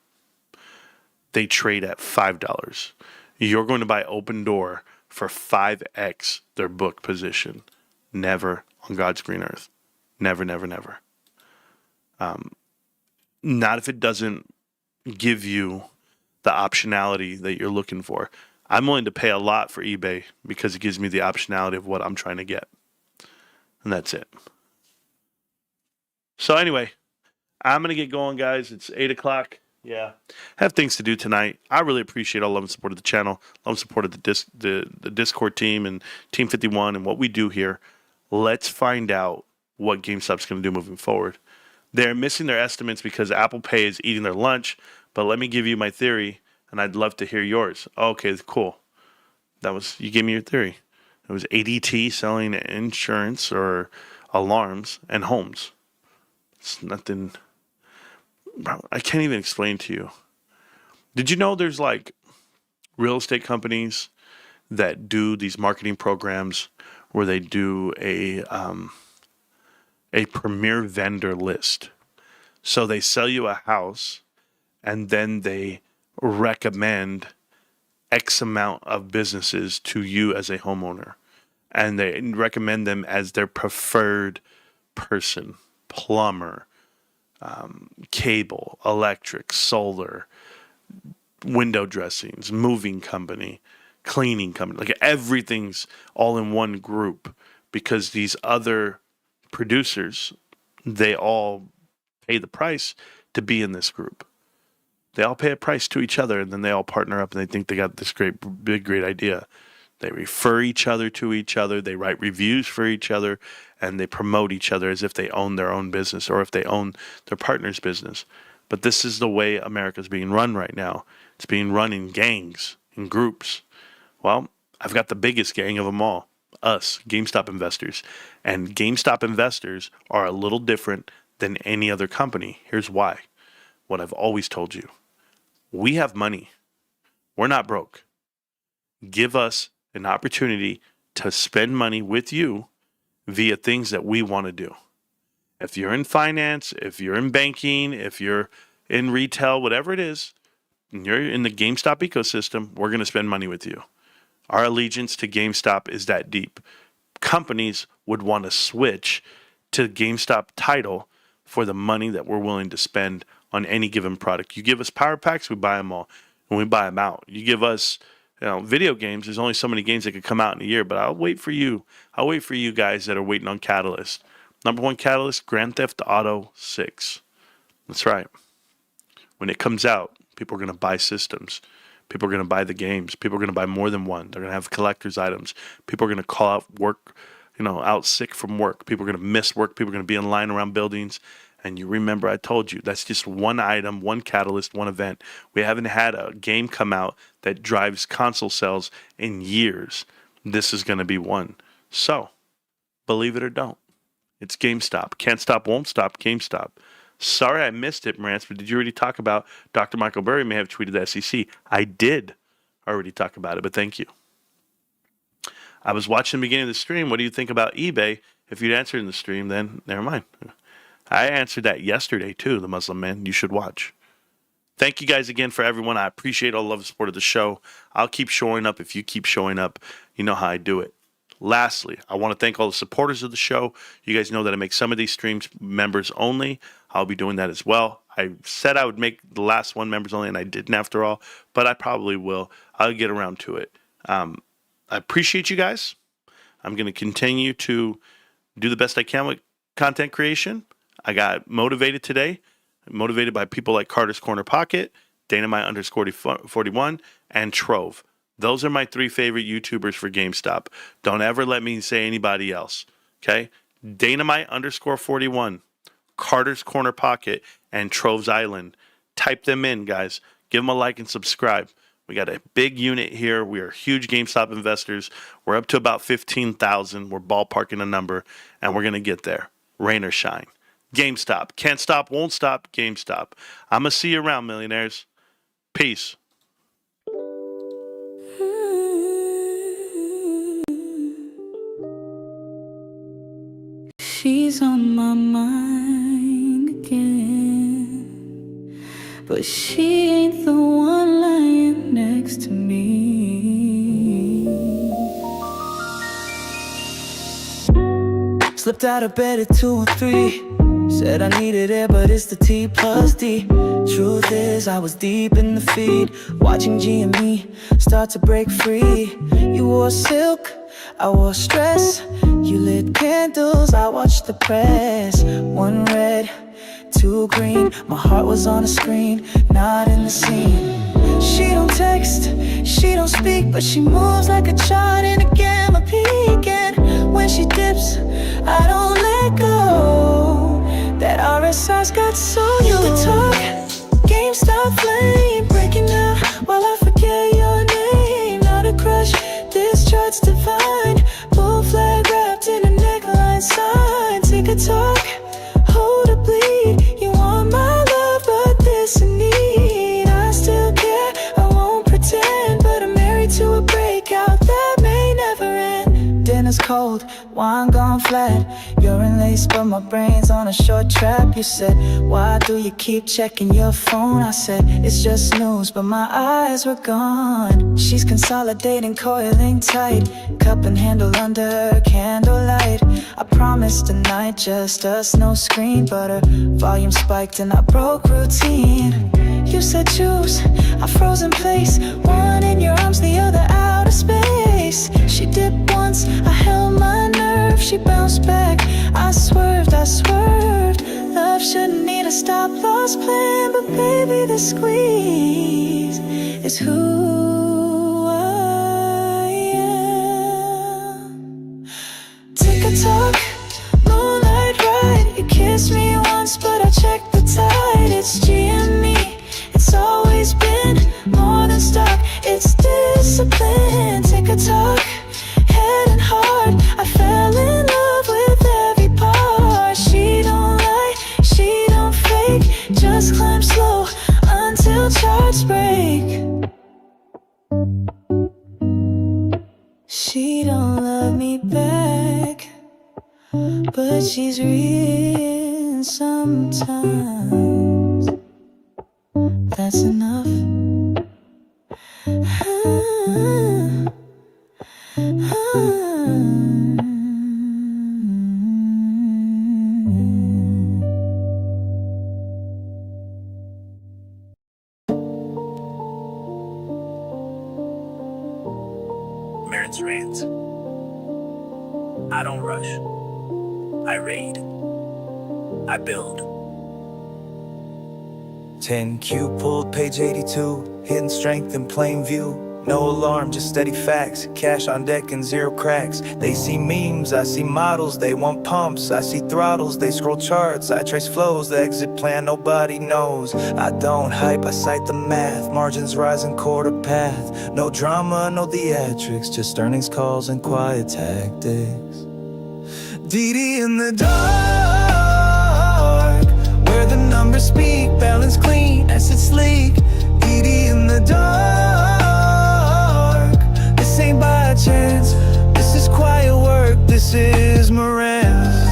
E: They trade at $5. You're going to buy Open Door for 5x their book position. Never on God's green earth. Never, never, never. Not if it doesn't give you the optionality that you're looking for. I'm willing to pay a lot for eBay because it gives me the optionality of what I'm trying to get. And that's it. So anyway, I'm going to get going, guys. It's 8 o'clock. Yeah. Have things to do tonight. I really appreciate all love and support of the channel. Love and support of the Discord team and Team 51 and what we do here. Let's find out what GameStop's going to do moving forward. They're missing their estimates because Apple Pay is eating their lunch. But let me give you my theory, and I'd love to hear yours. Okay, cool. You gave me your theory. It was ADT selling insurance or alarms and homes. It's nothing. Bro, I can't even explain to you. Did you know there's like real estate companies that do these marketing programs where they do a premier vendor list? So they sell you a house and then they recommend X amount of businesses to you as a homeowner. And they recommend them as their preferred person, plumber, cable, electric, solar, window dressings, moving company, cleaning company. Like everything's all in one group because these other producers, they all pay the price to be in this group. They all pay a price to each other and then they all partner up and they think they got this great idea. They refer each other to each other. They write reviews for each other and they promote each other as if they own their own business or if they own their partner's business. But this is the way America's being run right now. It's being run in gangs, in groups. Well, I've got the biggest gang of them all, us, GameStop investors. And GameStop investors are a little different than any other company. Here's why. What I've always told you. We have money. We're not broke. Give us an opportunity to spend money with you via things that we want to do. If you're in finance, if you're in banking, if you're in retail, whatever it is, and you're in the GameStop ecosystem, we're going to spend money with you. Our allegiance to GameStop is that deep. Companies would want to switch to GameStop title for the money that we're willing to spend on any given product. You give us power packs, we buy them all, and we buy them out. You give us, video games. There's only so many games that could come out in a year, but I'll wait for you. I'll wait for you guys that are waiting on Catalyst. Number one Catalyst, Grand Theft Auto 6. That's right. When it comes out, people are going to buy systems. People are going to buy the games. People are going to buy more than one. They're going to have collector's items. People are going to call out work, out sick from work. People are going to miss work. People are going to be in line around buildings. And you remember I told you, that's just one item, one catalyst, one event. We haven't had a game come out that drives console sales in years. This is going to be one. So, believe it or don't, it's GameStop. Can't stop, won't stop, GameStop. Sorry I missed it, Marantz, but did you already talk about Dr. Michael Burry may have tweeted the SEC? I did already talk about it, but thank you. I was watching the beginning of the stream. What do you think about eBay? If you'd answered in the stream, then never mind. I answered that yesterday, too, the Muslim man. You should watch. Thank you guys again for everyone. I appreciate all the love and support of the show. I'll keep showing up if you keep showing up. You know how I do it. Lastly, I want to thank all the supporters of the show. You guys know that I make some of these streams members only. I'll be doing that as well. I said I would make the last one members only, and I didn't after all, but I probably will. I'll get around to it. I appreciate you guys. I'm going to continue to do the best I can with content creation. I got motivated today, motivated by people like Carter's Corner Pocket, Dynamite_41, and Trove. Those are my 3 favorite YouTubers for GameStop. Don't ever let me say anybody else. Okay? Dynamite_41, Carter's Corner Pocket, and Trove's Island. Type them in, guys. Give them a like and subscribe. We got a big unit here. We are huge GameStop investors. We're up to about 15,000. We're ballparking a number, and we're going to get there. Rain or shine. GameStop. Can't stop, won't stop. GameStop. I'm going to see you around, millionaires. Peace.
C: She's on my mind again, but she ain't the one lying next to me. Slipped out of bed at 2 or 3. Said I needed it, but it's the T plus D. Truth is, I was deep in the feed, watching GME start to break free. You wore silk, I wore stress. You lit candles, I watched the press. 1 red, 2 green. My heart was on a screen, not in the scene. She don't text, she don't speak, but she moves like a child in a gamma peak. And when she dips, I don't let go. That RSI's got so you could talk, GameStop flame breaking out while I forget your name. Not a crush, this chart's divine. Bull flag wrapped in a neckline sign. Take a talk, hold a bleed. You want my love, but this a need. I still care, I won't pretend, but I'm married to a breakout that may never end. Dinner's cold, wine gone flat. Urine laced, but my brain's on a short trap. You said, why do you keep checking your phone? I said, it's just snooze, but my eyes were gone. She's consolidating, coiling tight, cup and handle under candlelight. I promised tonight, just us, no screen, but her volume spiked and I broke routine. You said choose, I froze in place. One in your arms, the other out of space. She dipped once, I held my nerve. She bounced back, I swerved. Love shouldn't need a stop-loss plan, but baby, the squeeze is who I am. Take a talk, moonlight ride. You kissed me once, but I checked the tide. It's GME, it's always been more than stock. It's discipline. Take a talk, head and heart. I fell in love with every part. She don't lie, she don't fake. Just climb slow until charts break. She don't love me back, but she's real sometimes. That's enough.
G: Marantz Rantz. I don't rush. I raid. I build.
H: 10Q pulled page 82, hidden strength in plain view. No alarm, just steady facts, cash on deck and 0 cracks. They see memes, I see models, they want pumps. I see throttles, they scroll charts, I trace flows. The exit plan nobody knows. I don't hype, I cite the math. Margins rising quarter path. No drama, no theatrics, just earnings calls and quiet tactics. DD in the dark, where the numbers speak, balance clean, asset sleek. DD in the dark, this ain't by chance. This is quiet work, this is Marantz.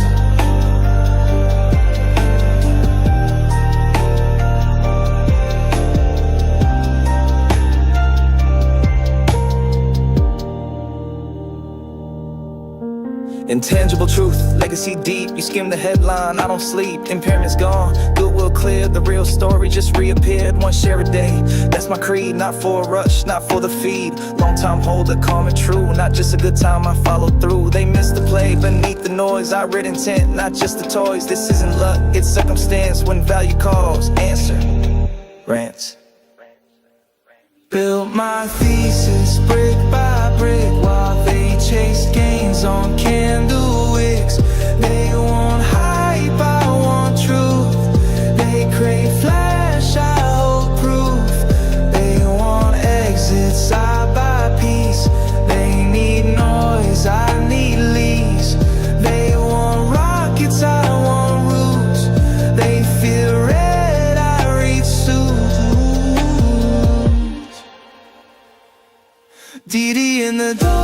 H: Intangible truth, legacy deep. You skim the headline, I don't sleep. Impairment's gone, goodwill clear. The real story just reappeared. One share a day, that's my creed. Not for a rush, not for the feed. Long time holder, calm and true. Not just a good time, I follow through. They missed the play beneath the noise. I read intent, not just the toys. This isn't luck, it's circumstance. When value calls, answer. Rants. Built my thesis brick by brick while they chase gains on candle wicks. They want hype, I want truth. They crave flash, I hold proof. They want exits, I buy peace. They need noise, I need leads. They want rockets, I want roots. They feel red, I read suits. DD in the dark.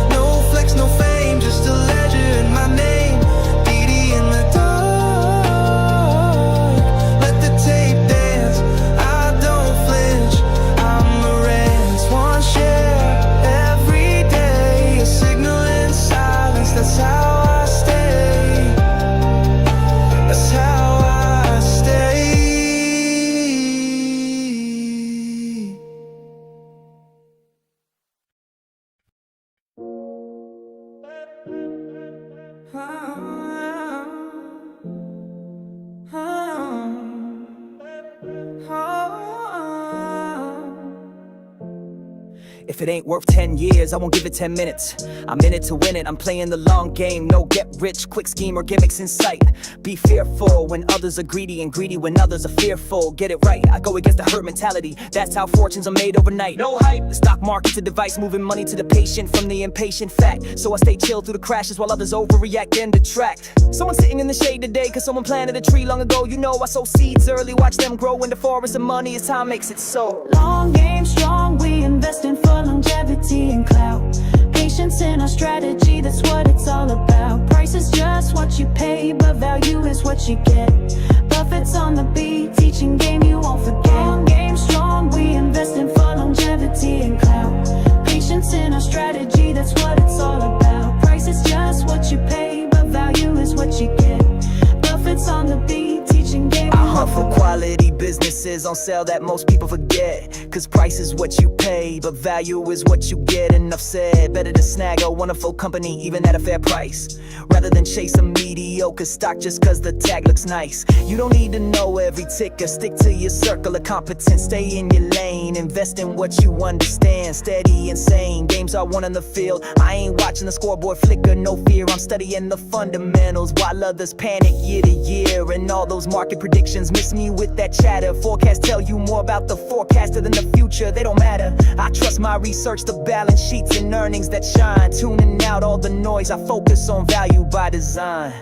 H: No flex, no fame, just a ledger in my name. DD in the dark. Let the tape dance, I don't flinch. I'm Marantz, one share every day. A signal in silence, that's how I stay. That's how I stay. If it ain't worth 10 years, I won't give it 10 minutes. I'm in it to win it, I'm playing the long game. No get rich, quick scheme or gimmicks in sight. Be fearful when others are greedy, and greedy when others are fearful. Get it right, I go against the herd mentality. That's how fortunes are made overnight. No hype, the stock market's a device moving money to the patient from the impatient fact. So I stay chill through the crashes while others overreact and detract. Someone sitting in the shade today cause someone planted a tree long ago. You know I sow seeds early, watch them grow in the forest of money as time makes it so.
C: Long game strong, we invest in for longevity and clout. Patience in our strategy, that's what it's all about. Price is just what you pay, but value is what you get. Buffett's on the beat, teaching game you won't forget. Long game strong, we invest in for longevity and clout. Patience in our strategy, that's what it's all about. Price is just what you pay, but value is what you get. Buffett's on the beat, teaching game you won't
H: For
C: forget.
H: quality businesses on sale that most people forget. Cause price is what you pay, but value is what you get. Enough said, better to snag a wonderful company even at a fair price, rather than chase a mediocre stock just cause the tag looks nice. You don't need to know every ticker, stick to your circle of competence. Stay in your lane, invest in what you understand. Steady and sane, games are won on the field. I ain't watching the scoreboard flicker, no fear. I'm studying the fundamentals while others panic year to year. And all those market predictions miss me with that chatter. Forecasts tell you more about the forecaster than the future. They don't matter. I trust my research, the balance sheets and earnings that shine. Tuning out all the noise, I focus on value by design.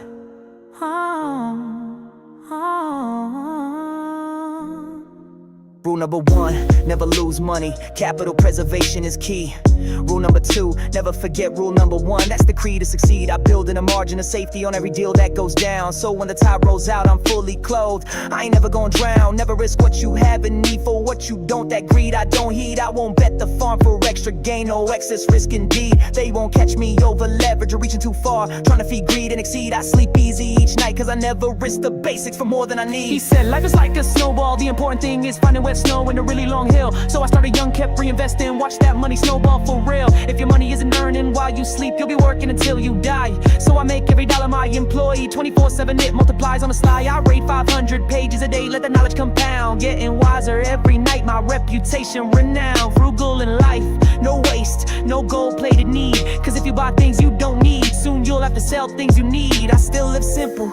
H: Rule number one, never lose money. Capital preservation is key. Rule number two, never forget rule number one. That's the key to succeed. I build in a margin of safety on every deal that goes down. So when the tide rolls out, I'm fully clothed. I ain't never gonna drown. Never risk what you have and need for what you don't. That greed I don't heed. I won't bet the farm for extra gain. No excess risk indeed. They won't catch me over leverage or reaching too far, trying to feed greed and exceed. I sleep easy each night cause I never risk the basics for more than I need.
I: He said life is like a snowball. The important thing is finding wet snow in a really long hill. So I started young, kept reinvesting. Watch that money snowball for real. If your money isn't earning while you sleep, you'll be working until you die. So I make every dollar my employee. 24/7 it multiplies on the sly. I read 500 pages a day, let the knowledge compound. Getting wiser every night, my reputation renowned. Frugal in life, no waste, no gold-plated need. Cause if you buy things you don't need, soon you'll have to sell things you need. I still live simple,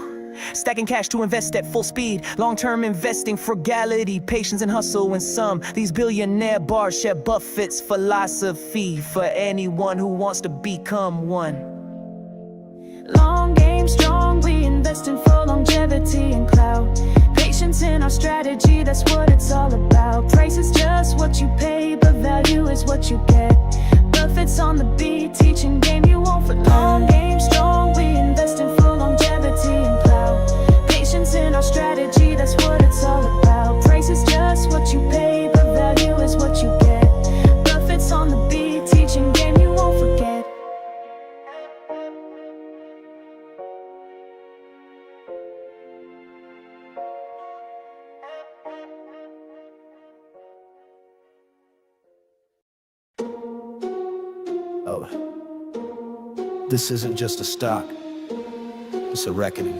I: stacking cash to invest at full speed. Long-term investing, frugality, patience and hustle. And some, these billionaire bars share Buffett's philosophy for anyone who wants to become one.
C: Long game strong, we invest in for longevity and clout. Patience in our strategy, that's what it's all about. Price is just what you pay, but value is what you get. Buffett's on the beat, teaching game you won't forget. Long game strong, we invest in for longevity and clout. Patience in our strategy, that's what it's all about. Price is just what you pay, but value is what you get. Buffett's on the beat, teaching game you won't forget.
H: This isn't just a stock, it's a reckoning.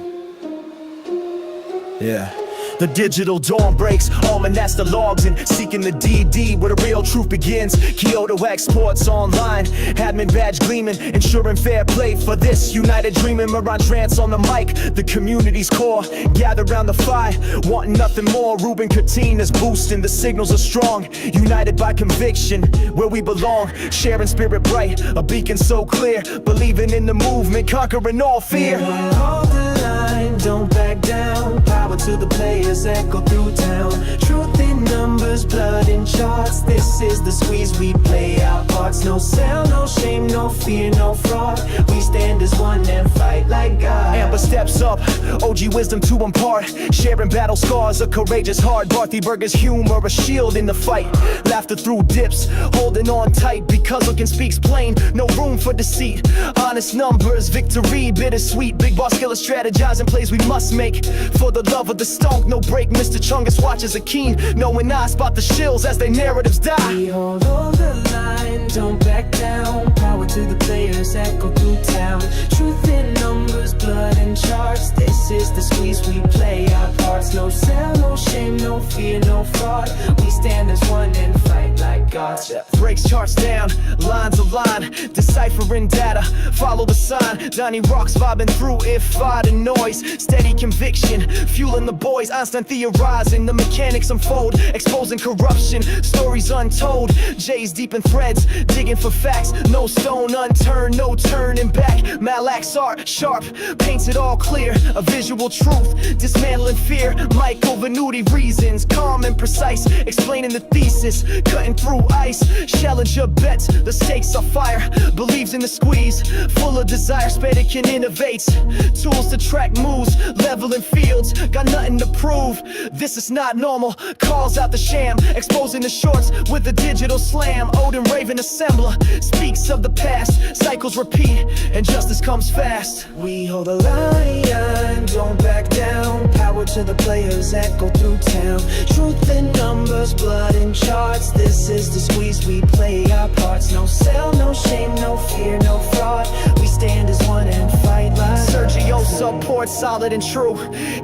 H: Yeah. The digital dawn breaks, almanacs the logs and seeking the DD where the real truth begins. Kyoto exports online, admin badge gleaming, ensuring fair play for this united dreaming. Marantz Rantz on the mic, the community's core, gather round the fire, wanting nothing more. Ruben Catina's boosting, the signals are strong, united by conviction, where we belong, sharing spirit bright, a beacon so clear, believing in the movement, conquering all fear.
I: Hold the line, don't back down. Power to the players, echo through town. Truth in numbers, blood in charts. This is the squeeze, we play our parts. No sell, no shame, no fear, no fraud. We stand as one and fight like God.
H: Amber steps up, OG wisdom to impart, sharing battle scars, a courageous heart. Barthy Burger's humor, a shield in the fight. Laughter through dips, holding on tight because looking speaks plain. No room for deceit. Honest numbers, victory, bittersweet. Big boss killer strategizing plays we must make for the love of the stonk. No break, Mr. Chungus watches are keen, knowing I spot the shills as their narratives die.
I: We hold all the line, don't back down. Power to the players, echo through town. Truth in numbers, blood in charts. This is the squeeze, we play our parts. No sell, no shame, no fear, no fraud. We stand as one and fight like gods.
H: Breaks charts down, lines of line, deciphering data, follow the sign. Donnie rocks vibing through if fire and noise. Steady conviction, fueling the boys. Einstein theorizing, the mechanics unfold, exposing corruption, stories untold. J's deep in threads, digging for facts. No stone unturned, no turning back. Malak's art, sharp, paints it all clear. A visual truth, dismantling fear. Michael Venuti reasons, calm and precise, explaining the thesis, cutting through ice. Challenger bets, the stakes are fire. Believes in the squeeze, full of desire. Spedican innovates, tools to track moves, leveling fields. Got nothing to prove, this is not normal. Calls out the sham, exposing the shorts with a digital slam. Odin Raven assembler, speaks of the past. Cycles repeat, and justice comes fast.
I: We hold the line, don't back down. Power to the players, echo through town. Truth in numbers, blood in charts. This is the squeeze, we play our parts. No sell, no shame, no fear, no fraud. We stand as one and fight like
H: Sergio support, solid and true,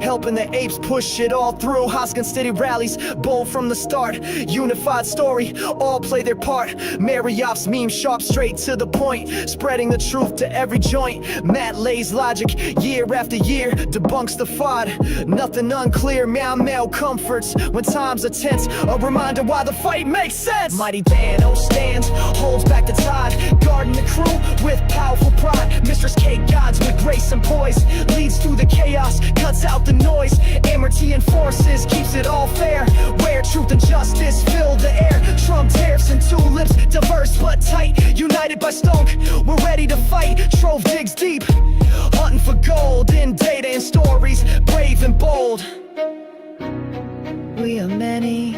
H: helping the apes push it all through. Hoskins steady rallies, bold from the start. Unified story, all play their part. Marioff's meme sharp, straight to the point, spreading the truth to every joint. Matt lays logic, year after year, debunks the FOD. Nothing unclear, meow comforts when times are tense. A reminder why the fight makes sense. Mighty Thanos stands, holds back the tide, guarding the crew with powerful pride. Mistress K gods with grace and poise, leads through the chaos, cuts out the noise. Amity enforces, keeps it all fair, where truth and justice fill the air. Trump tariffs and tulips, diverse but tight, united by stonk, we're ready to fight. Trove digs deep, hunting for gold in data and stories, brave and bold.
C: We are many,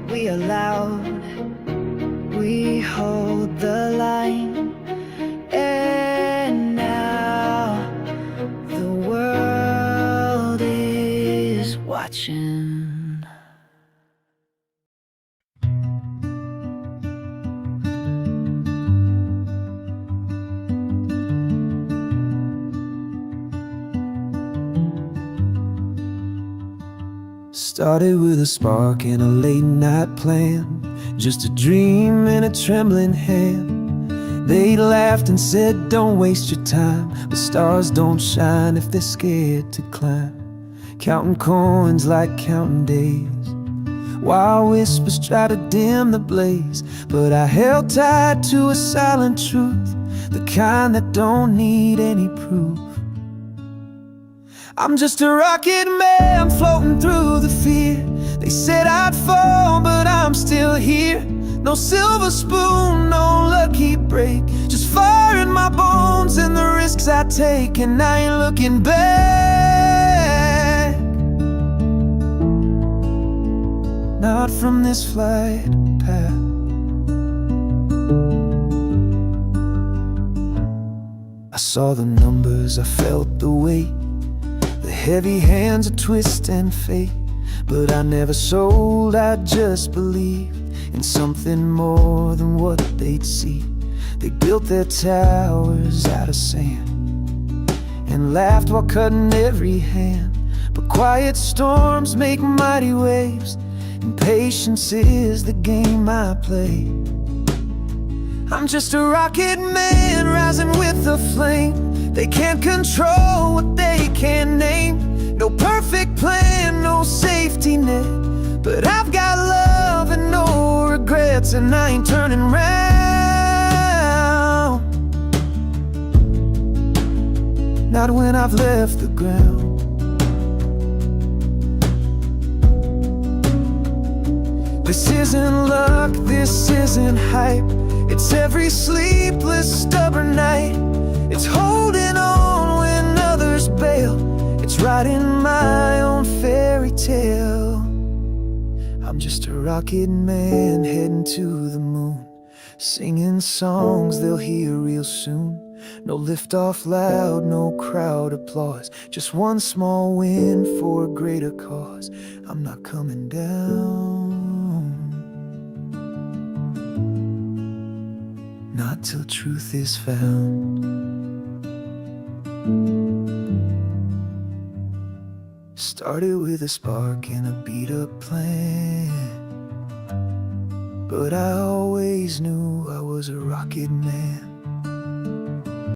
C: we are loud, we hold the line, and now the world is watching.
I: Started with a spark and a late night plan, just a dream in a trembling hand. They laughed and said, don't waste your time, but stars don't shine if they're scared to climb. Counting coins like counting days, while whispers try to dim the blaze. But I held tight to a silent truth, the kind that don't need any proof. I'm just a rocket man floating through the fear. They said I'd fall, but I'm still here. No silver spoon, no lucky break, just fire in my bones and the risks I take, and I ain't looking back. Not from this flight path. I saw the numbers, I felt the weight, the heavy hands of twist and fate. But I never sold, I just believed in something more than what they'd see.
H: They built their towers out of sand and laughed while cutting every hand. But quiet storms make mighty waves, and patience is the game I play. I'm just a rocket man rising with the flame. They can't control what they can't name. No perfect plan, no safety net, but I've got love and no regrets, and I ain't turning round, not when I've left the ground. This isn't luck, this isn't hype. It's every sleepless, stubborn night. It's holding on when others bail. It's writing my own fairy tale. I'm just a rocket man heading to the moon, singing songs they'll hear real soon. No liftoff loud, no crowd applause, just one small win for a greater cause. I'm not coming down, not till truth is found. Started with a spark and a beat-up plan, but I always knew I was a rocket man.